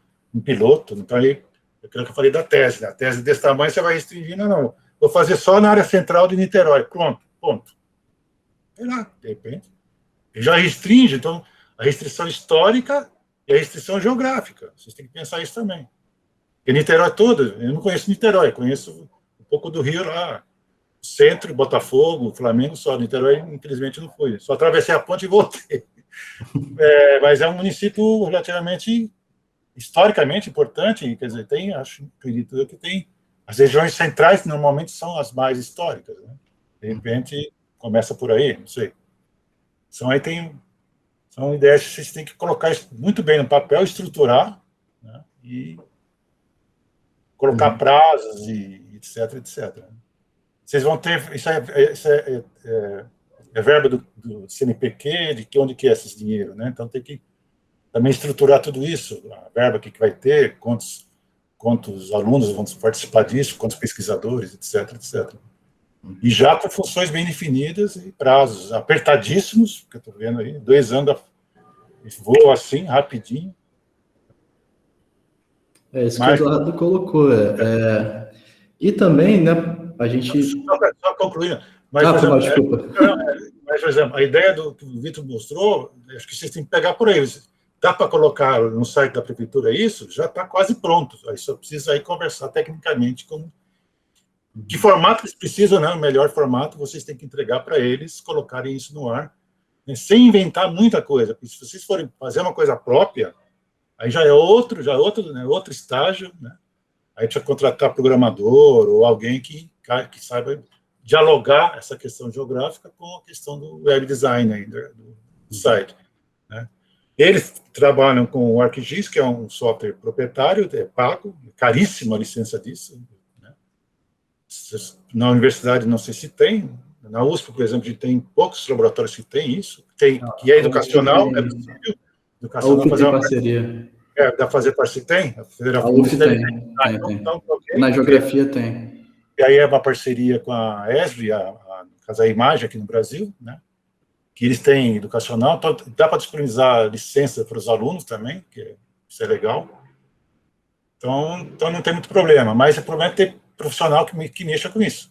piloto. Então, aí, aquilo que eu falei da tese, né? A tese desse tamanho você vai restringir, não. Vou fazer só na área central de Niterói, pronto, ponto. Sei lá, de repente. E já restringe, então, a restrição histórica e a restrição geográfica. Vocês têm que pensar isso também. Porque Niterói toda, eu não conheço Niterói, conheço um pouco do Rio lá, Centro, Botafogo, Flamengo só. Niterói, infelizmente, não fui. Só atravessei a ponte e voltei. Mas é um município relativamente, historicamente importante, quer dizer, tem, acredito eu que tem, as regiões centrais normalmente são as mais históricas, né? De repente, começa por aí, não sei. Então, aí são ideias que vocês têm que colocar muito bem no papel, estruturar, né? E colocar prazos e etc, etc. Vocês vão ter, isso é verba do CNPq, de onde que é esse dinheiro, né? Então tem que também estruturar tudo isso, a verba que vai ter, quantos alunos vão participar disso, quantos pesquisadores, etc, etc. E já com funções bem definidas e prazos apertadíssimos, que eu estou vendo aí, 2 anos, voa assim, rapidinho. É isso que o Eduardo colocou. E também, né, a gente... Só concluindo. Mas, por exemplo, a ideia que o Vitor mostrou, acho que vocês têm que pegar por aí. Dá para colocar no site da prefeitura isso? Já está quase pronto. Aí só precisa aí conversar tecnicamente com que formato eles precisam, né? O melhor formato, vocês têm que entregar para eles, colocarem isso no ar, né, sem inventar muita coisa. Porque se vocês forem fazer uma coisa própria, aí já é outro estágio, né? Aí precisa contratar programador ou alguém que saiba dialogar essa questão geográfica com a questão do web design aí, do site, né? Eles trabalham com o ArcGIS, que é um software proprietário, é pago, caríssima a licença disso, né? Na universidade não sei se tem, na USP, por exemplo, tem poucos laboratórios que tem isso, que é educacional, é possível. A UF tem parceria. Dá para fazer parceria? Tem? A UF tem. Então, okay. Na geografia tem. E aí é uma parceria com a ESB, a Casa Imagem aqui no Brasil, né? Que eles têm educacional, então dá para disponibilizar licença para os alunos também, isso é legal. Então não tem muito problema, mas o problema é ter profissional que mexa com isso.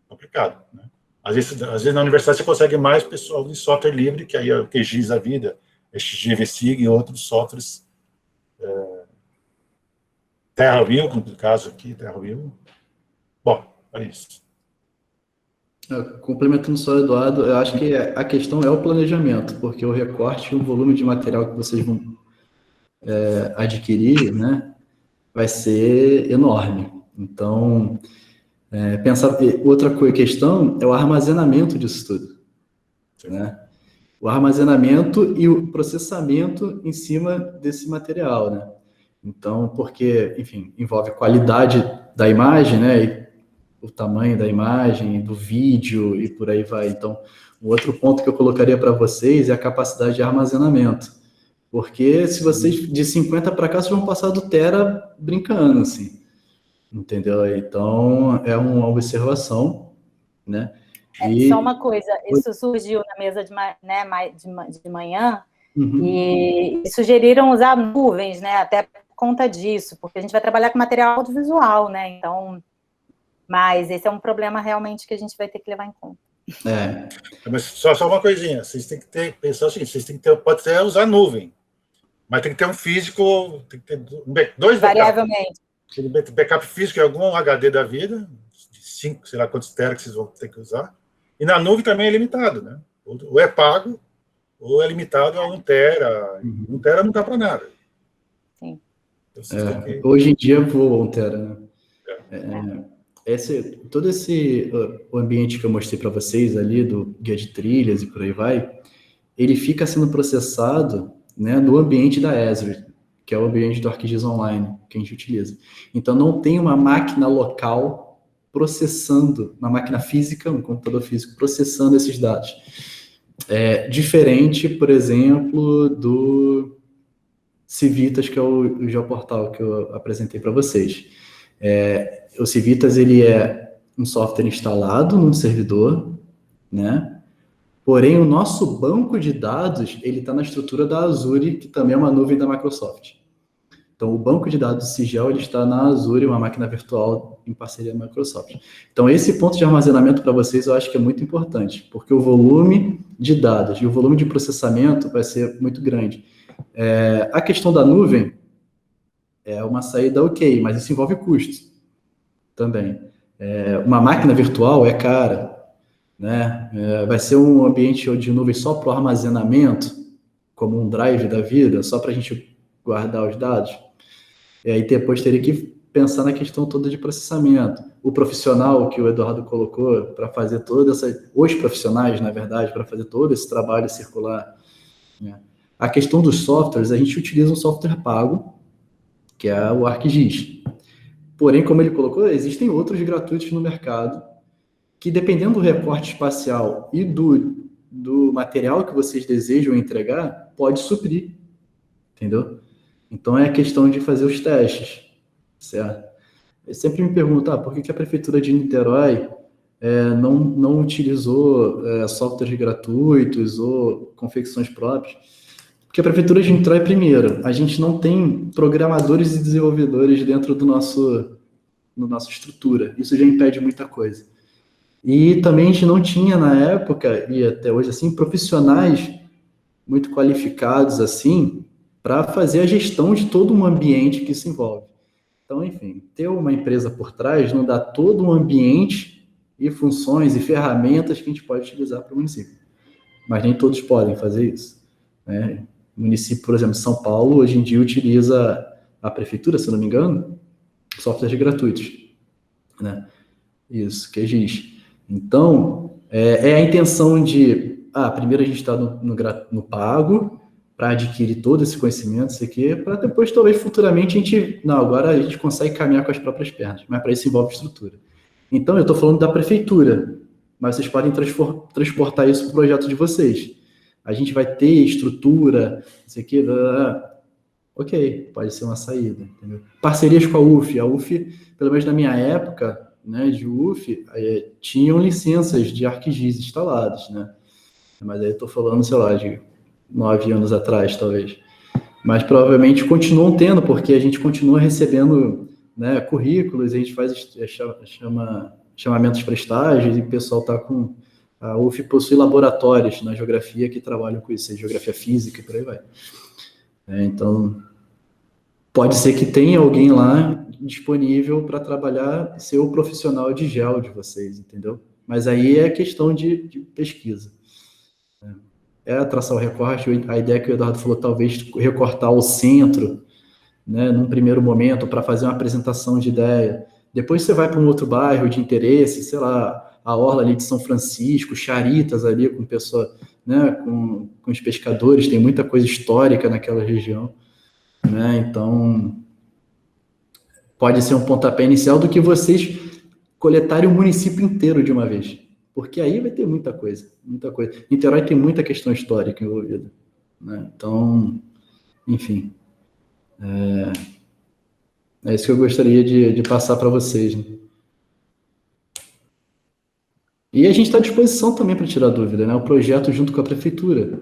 Complicado, né? Às vezes na universidade você consegue mais pessoal de software livre, que aí é o QGIS da vida, GVSig e outros softwares. TerraView, no caso aqui, TerraView. Bom, é isso. Complementando só o Eduardo, eu acho que a questão é o planejamento, porque o recorte e o volume de material que vocês vão adquirir, né, vai ser enorme. Então, outra questão é o armazenamento disso tudo, né? O armazenamento e o processamento em cima desse material, né? Então, porque, enfim, envolve a qualidade da imagem, né? E o tamanho da imagem, do vídeo e por aí vai. Então, um outro ponto que eu colocaria para vocês é a capacidade de armazenamento. Porque se vocês, de 50 para cá, vocês vão passar do tera brincando, assim. Entendeu? Então, é uma observação, né? Só uma coisa, isso surgiu na mesa de manhã, e sugeriram usar nuvens, né? Até por conta disso, porque a gente vai trabalhar com material audiovisual, né? Então... Mas esse é um problema realmente que a gente vai ter que levar em conta. Mas só uma coisinha, vocês têm que pensar o seguinte, vocês têm que pode ser usar nuvem, mas tem que ter um físico, tem que ter dois variavelmente. Backup físico, algum HD da vida, de 5, sei lá quantos tera que vocês vão ter que usar, e na nuvem também é limitado, né? Ou é pago, ou é limitado a 1 tera, 1 tera não dá para nada. Sim. Então, hoje em dia voa 1 tera, né? Todo o ambiente que eu mostrei para vocês ali, do guia de trilhas e por aí vai, ele fica sendo processado, né, no ambiente da Esri, que é o ambiente do ArcGIS Online que a gente utiliza. Então, não tem uma máquina local processando, uma máquina física, um computador físico, processando esses dados. Diferente, por exemplo, do Civitas, que é o geoportal que eu apresentei para vocês. O Civitas, ele é um software instalado num servidor, né? Porém, o nosso banco de dados, ele está na estrutura da Azure, que também é uma nuvem da Microsoft. Então, o banco de dados do Sigel, ele está na Azure, uma máquina virtual em parceria com a Microsoft. Então, esse ponto de armazenamento para vocês eu acho que é muito importante, porque o volume de dados e o volume de processamento vai ser muito grande. A questão da nuvem é uma saída ok, mas isso envolve custos também. Uma máquina virtual é cara, né? Vai ser um ambiente de nuvem só para o armazenamento, como um drive da vida, só para a gente guardar os dados. E aí depois teria que pensar na questão toda de processamento. O profissional que o Eduardo colocou para fazer toda essa... Os profissionais, na verdade, para fazer todo esse trabalho circular. Né? A questão dos softwares, a gente utiliza um software pago, que é o ArcGIS. Porém, como ele colocou, existem outros gratuitos no mercado, que dependendo do recorte espacial e do material que vocês desejam entregar, pode suprir, entendeu? Então, é questão de fazer os testes, certo? Eu sempre me pergunto, por que a Prefeitura de Niterói não utilizou softwares gratuitos ou confecções próprias? Porque a Prefeitura de Niterói, primeiro, a gente não tem programadores e desenvolvedores dentro da nossa estrutura. Isso já impede muita coisa. E também a gente não tinha, na época, e até hoje, assim, profissionais muito qualificados, assim, para fazer a gestão de todo um ambiente que se envolve. Então, enfim, ter uma empresa por trás não dá todo um ambiente e funções e ferramentas que a gente pode utilizar para o município. Mas nem todos podem fazer isso. Né? O município, por exemplo, São Paulo, hoje em dia utiliza a prefeitura, se não me engano, softwares gratuitos. Né? Isso, QGIS. Então, a intenção de, primeiro a gente está no pago, para adquirir todo esse conhecimento, isso aqui, para depois, talvez, futuramente, agora a gente consegue caminhar com as próprias pernas, mas para isso envolve estrutura. Então, eu estou falando da prefeitura, mas vocês podem transportar isso para o projeto de vocês. A gente vai ter estrutura, isso aqui, ok, pode ser uma saída, entendeu? Parcerias com a UF, pelo menos na minha época, né, de UF, tinham licenças de ArcGIS instaladas, né? Mas aí eu estou falando, sei lá, de 9 anos atrás, talvez. Mas provavelmente continuam tendo, porque a gente continua recebendo, né, currículos, a gente faz chamamentos para estágios, e o pessoal está com... A UF possui laboratórios na geografia que trabalham com isso, geografia física e por aí vai. Então, pode ser que tenha alguém lá disponível para trabalhar, ser o profissional de gel de vocês, entendeu? Mas aí é questão de pesquisa. Traçar o recorte, a ideia que o Eduardo falou, talvez recortar o centro, né, num primeiro momento, para fazer uma apresentação de ideia. Depois você vai para um outro bairro de interesse, sei lá, a orla ali de São Francisco, Charitas ali, com pessoa, né, com os pescadores, tem muita coisa histórica naquela região, né, então pode ser um pontapé inicial do que vocês coletarem o município inteiro de uma vez. Porque aí vai ter muita coisa, muita coisa. Niterói tem muita questão histórica envolvida. Né? Então, enfim. É isso que eu gostaria de passar para vocês. Né? E a gente está à disposição também para tirar dúvida. Né? O projeto junto com a prefeitura.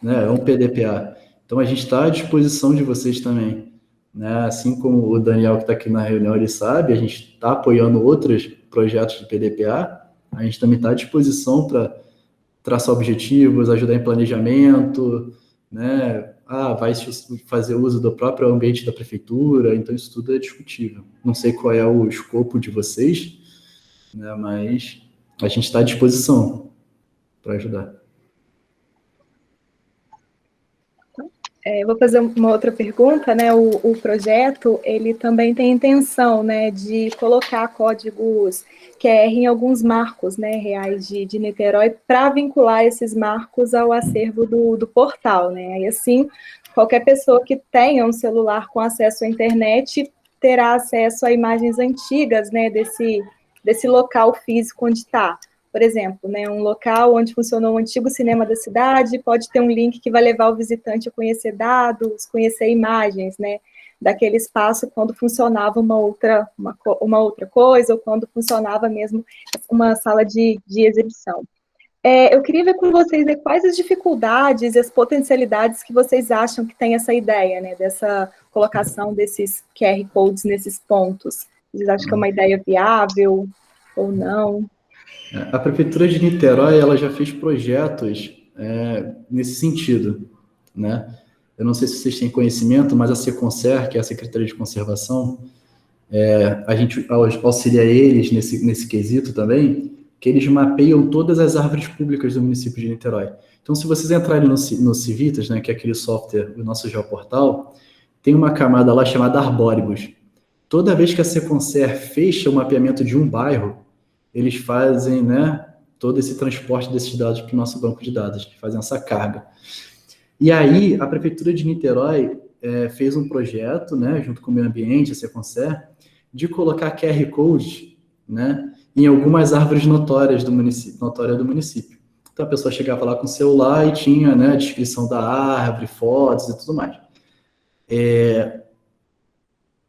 Né? É um PDPA. Então, a gente está à disposição de vocês também. Né? Assim como o Daniel, que está aqui na reunião, ele sabe, a gente está apoiando outros projetos de PDPA. A gente também está à disposição para traçar objetivos, ajudar em planejamento, né? Vai fazer uso do próprio ambiente da prefeitura, então isso tudo é discutível. Não sei qual é o escopo de vocês, né? Mas a gente está à disposição para ajudar. Vou fazer uma outra pergunta, né? O projeto, ele também tem a intenção, né, de colocar códigos QR em alguns marcos, né, reais de Niterói, para vincular esses marcos ao acervo do portal, né? E assim, qualquer pessoa que tenha um celular com acesso à internet terá acesso a imagens antigas, né, desse local físico onde está. Por exemplo, né, um local onde funcionou um antigo cinema da cidade, pode ter um link que vai levar o visitante a conhecer dados, conhecer imagens, né, daquele espaço quando funcionava uma outra coisa, ou quando funcionava mesmo uma sala de exibição. Eu queria ver com vocês, né, quais as dificuldades e as potencialidades que vocês acham que tem essa ideia, né, dessa colocação desses QR Codes nesses pontos. Vocês acham que é uma ideia viável ou não? A Prefeitura de Niterói, ela já fez projetos nesse sentido, né? Eu não sei se vocês têm conhecimento, mas a Seconser, que é a Secretaria de Conservação, a gente auxilia eles nesse quesito também, que eles mapeiam todas as árvores públicas do município de Niterói. Então, se vocês entrarem no Civitas, né, que é aquele software do nosso geoportal, tem uma camada lá chamada Arbóribus. Toda vez que a Seconser fecha o mapeamento de um bairro, eles fazem, né, todo esse transporte desses dados para o nosso banco de dados, fazem essa carga. E aí, a Prefeitura de Niterói fez um projeto, né, junto com o Meio Ambiente, a Seconser, de colocar QR Code, né, em algumas árvores notórias do município. Então, a pessoa chegava lá com o celular e tinha, né, a descrição da árvore, fotos e tudo mais.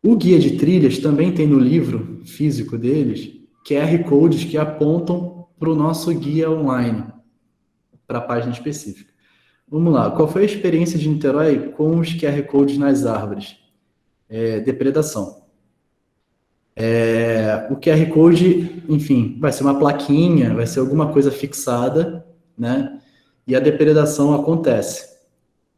O guia de trilhas também tem no livro físico deles QR Codes que apontam para o nosso guia online, para a página específica. Vamos lá, qual foi a experiência de Niterói com os QR Codes nas árvores? Depredação. O QR Code, enfim, vai ser uma plaquinha, vai ser alguma coisa fixada, né? E a depredação acontece.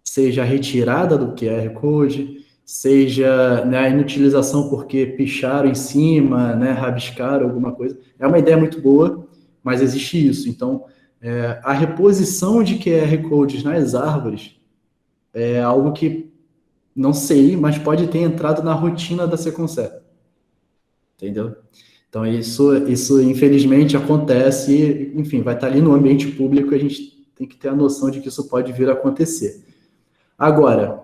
Seja a retirada do QR Code, seja, né, a inutilização porque picharam em cima, né, rabiscaram alguma coisa. É uma ideia muito boa, mas existe isso. Então, a reposição de QR Codes nas árvores é algo que não sei, mas pode ter entrado na rotina da Seconser. Entendeu? Então, isso infelizmente acontece, e, enfim, vai estar ali no ambiente público, a gente tem que ter a noção de que isso pode vir a acontecer. Agora,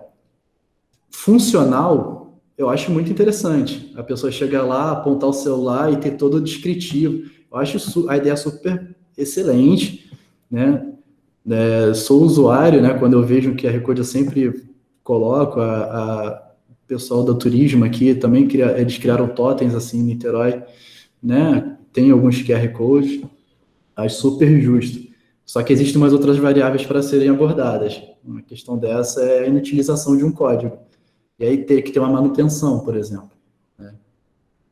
funcional, eu acho muito interessante. A pessoa chegar lá, apontar o celular e ter todo o descritivo. Eu acho a ideia super excelente, né? Sou usuário, né? Quando eu vejo o QR Code, eu sempre coloco. O pessoal do turismo aqui também, eles criaram totens assim em Niterói, né? Tem alguns QR Codes, acho super justo. Só que existem umas outras variáveis para serem abordadas. Uma questão dessa é a inutilização de um código. E aí ter que ter uma manutenção, por exemplo. Né?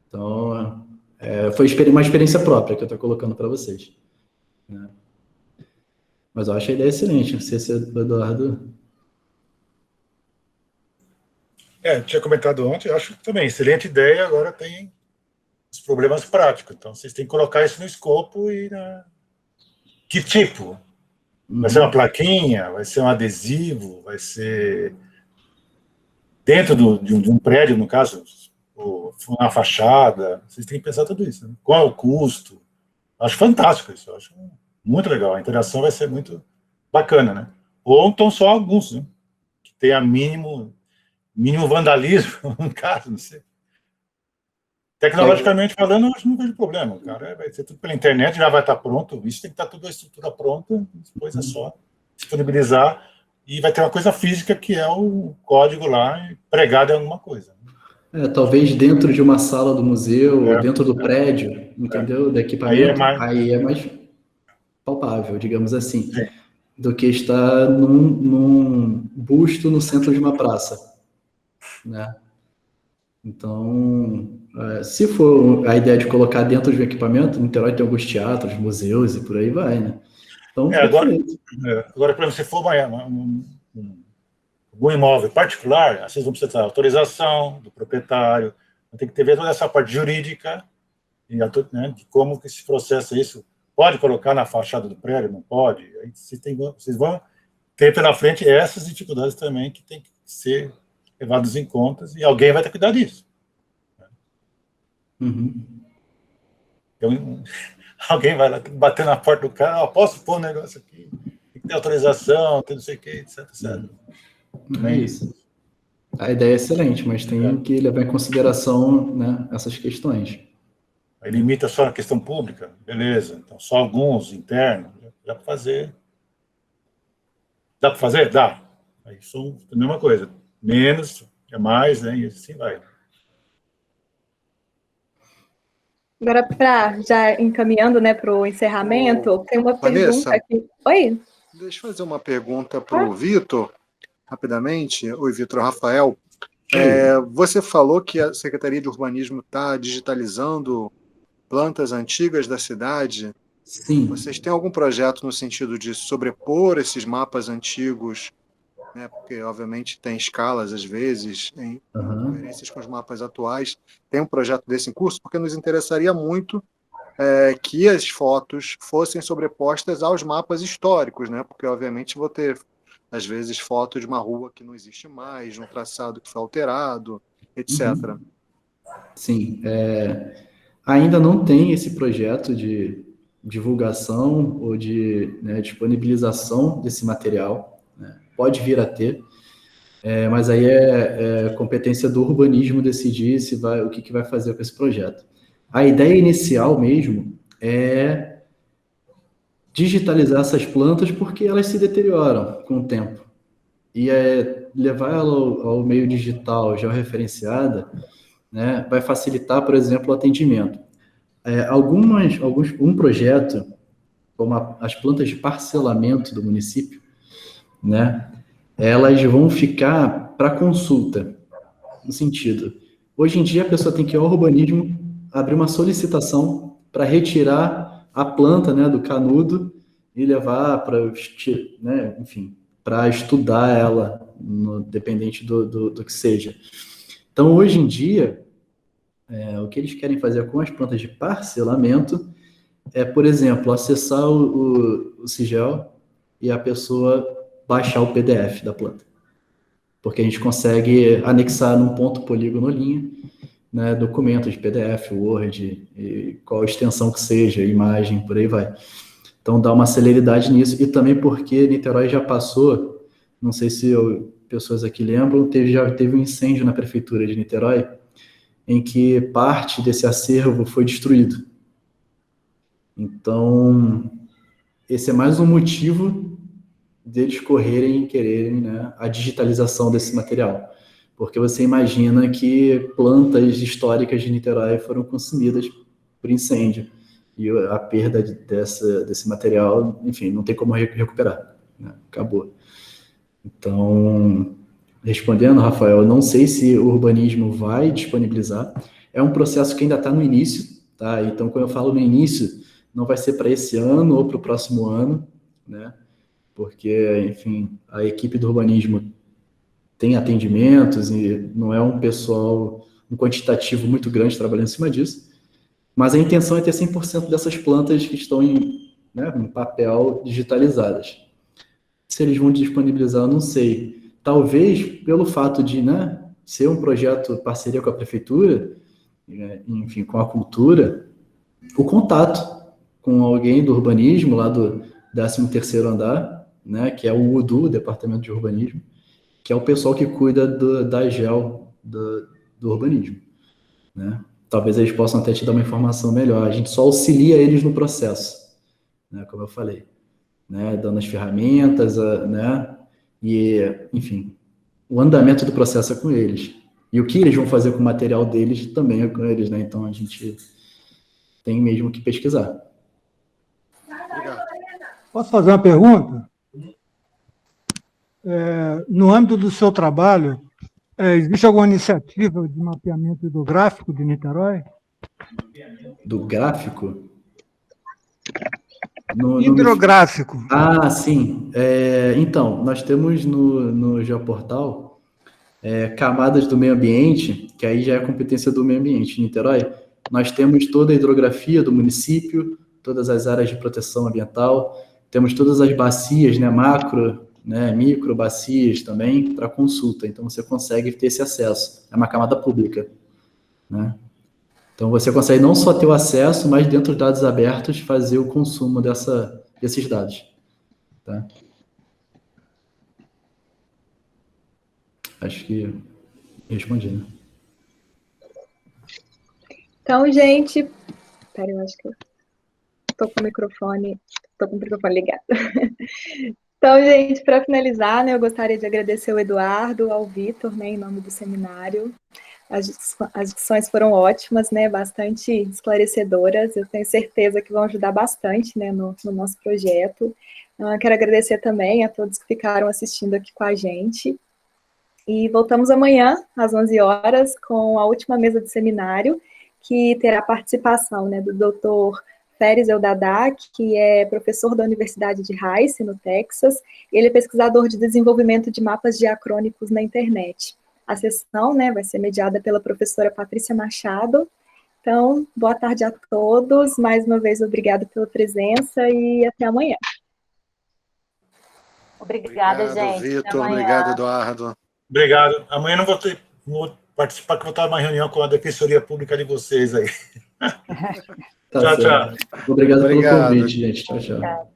Então, foi uma experiência própria que eu estou colocando para vocês. Né? Mas eu acho a ideia excelente. Não sei se o Eduardo... Eu tinha comentado ontem, eu acho também excelente ideia, agora tem os problemas práticos. Então, vocês têm que colocar isso no escopo e que tipo? Vai ser uma plaquinha? Vai ser um adesivo? Vai ser dentro de um prédio, no caso, ou uma fachada? Vocês têm que pensar tudo isso. Né? Qual é o custo? Acho fantástico isso, acho muito legal. A interação vai ser muito bacana, né? Ou então só alguns, né? Que tenha mínimo vandalismo, no caso, não sei. Tecnologicamente falando, eu acho que não vejo problema, cara. Vai ser tudo pela internet, já vai estar pronto. Isso tem que estar tudo a estrutura pronta, depois é só disponibilizar e vai ter uma coisa física que é o código lá pregado em alguma coisa. Talvez dentro de uma sala do museu, dentro do prédio, entendeu? Do equipamento, aí é mais palpável, digamos assim, do que estar num busto no centro de uma praça, né? Então, se for a ideia de colocar dentro de um equipamento, no Niterói tem alguns teatros, museus e por aí vai, né? Então, agora, por exemplo, se for um imóvel particular, vocês vão precisar da autorização do proprietário, tem que ter toda essa parte jurídica, né, de como que se processa isso. Pode colocar na fachada do prédio, não pode? Aí vocês vão ter pela frente essas dificuldades também que tem que ser levadas em conta e alguém vai ter que cuidar disso. Então, alguém vai lá bater na porta do cara, posso pôr um negócio aqui, tem que ter autorização, tem não sei o que, etc. É isso. A ideia é excelente, mas tem que levar em consideração, né, essas questões. Aí limita só a questão pública, beleza. Então, só alguns internos, dá para fazer. Dá para fazer? Dá. Aí são a mesma coisa. Menos, é mais, né? E assim vai. Agora, para já encaminhando, né, para o encerramento, tem uma Vanessa, pergunta aqui. Oi? deixa eu fazer uma pergunta para o Vitor, rapidamente. Oi, Vitor, Rafael. Você falou que a Secretaria de Urbanismo está digitalizando plantas antigas da cidade. Sim. Vocês têm algum projeto no sentido de sobrepor esses mapas antigos, né? Porque, obviamente, tem escalas, às vezes, em incoerências com os mapas atuais. Tem um projeto desse em curso? Porque nos interessaria muito que as fotos fossem sobrepostas aos mapas históricos, né? Porque, obviamente, vou ter, às vezes, foto de uma rua que não existe mais, de um traçado que foi alterado, etc. Sim. Ainda não tem esse projeto de divulgação ou de, né, disponibilização desse material, né? Pode vir a ter, mas aí é competência do urbanismo decidir o que vai fazer com esse projeto. A ideia inicial mesmo é digitalizar essas plantas porque elas se deterioram com o tempo. E levar ela ao meio digital, georreferenciada, né, vai facilitar, por exemplo, o atendimento. Um projeto, como as plantas de parcelamento do município, né, elas vão ficar para consulta, no sentido, hoje em dia a pessoa tem que ir ao urbanismo, abrir uma solicitação para retirar a planta, né, do canudo e levar para, né, enfim, para estudar ela, dependente do que seja. Então, hoje em dia, o que eles querem fazer com as plantas de parcelamento é, por exemplo, acessar o Sigel e a pessoa baixar o PDF da planta. Porque a gente consegue anexar num ponto polígono linha, né, documento de PDF, Word, e qual extensão que seja, imagem, por aí vai. Então dá uma celeridade nisso, e também porque Niterói já passou, não sei se pessoas aqui lembram, já teve um incêndio na prefeitura de Niterói, em que parte desse acervo foi destruído. Então, esse é mais um motivo deles correrem e quererem, né, a digitalização desse material. Porque você imagina que plantas históricas de Niterói foram consumidas por incêndio. E a perda desse material, enfim, não tem como recuperar, né? Acabou. Então, respondendo, Rafael, eu não sei se o urbanismo vai disponibilizar. É um processo que ainda está no início, tá? Então, quando eu falo no início, não vai ser para esse ano ou para o próximo ano, né? Porque, enfim, a equipe do urbanismo tem atendimentos e não é um pessoal, um quantitativo muito grande trabalhando em cima disso, mas a intenção é ter 100% dessas plantas que estão em papel digitalizadas. Se eles vão disponibilizar, eu não sei. Talvez pelo fato de, né, ser um projeto parceria com a prefeitura, enfim, com a cultura, o contato com alguém do urbanismo, lá do 13º andar, né, que é o UDU, Departamento de Urbanismo, que é o pessoal que cuida da GEL do urbanismo, né? Talvez eles possam até te dar uma informação melhor. A gente só auxilia eles no processo, né, como eu falei, né, dando as ferramentas, né, e, enfim, o andamento do processo é com eles. E o que eles vão fazer com o material deles também é com eles, né? Então a gente tem mesmo que pesquisar. Obrigado. Posso fazer uma pergunta? No âmbito do seu trabalho, existe alguma iniciativa de mapeamento hidrográfico de Niterói? Do gráfico? Hidrográfico. Ah, sim. Então, nós temos no Geoportal camadas do meio ambiente, que aí já é competência do meio ambiente. Em Niterói, nós temos toda a hidrografia do município, todas as áreas de proteção ambiental, temos todas as bacias, né, macro, né, micro bacias também, para consulta. Então, você consegue ter esse acesso. É uma camada pública, né? Então, você consegue não só ter o acesso, mas dentro dos dados abertos, fazer o consumo desses dados. Tá? Acho que respondi, né? Então, gente, Espera, eu acho que eu estou com o microfone ligado. Então, gente, para finalizar, né, eu gostaria de agradecer ao Eduardo, ao Vitor, né, em nome do seminário. As discussões foram ótimas, né, bastante esclarecedoras. Eu tenho certeza que vão ajudar bastante, né, no nosso projeto. Quero agradecer também a todos que ficaram assistindo aqui com a gente. E voltamos amanhã, às 11 horas, com a última mesa de seminário, que terá participação, né, do Dr. Feres Eldadá, que é professor da Universidade de Rice, no Texas. Ele é pesquisador de desenvolvimento de mapas diacrônicos na internet. A sessão, né, vai ser mediada pela professora Patrícia Machado. Então, boa tarde a todos. Mais uma vez, obrigado pela presença e até amanhã. Obrigada, gente. Vitor. Obrigado, Eduardo. Obrigado. Amanhã não vou participar, que vou estar numa reunião com a Defensoria Pública de vocês aí. Tá Tchau, certo. tchau. Obrigado pelo convite, gente. Tchau, tchau.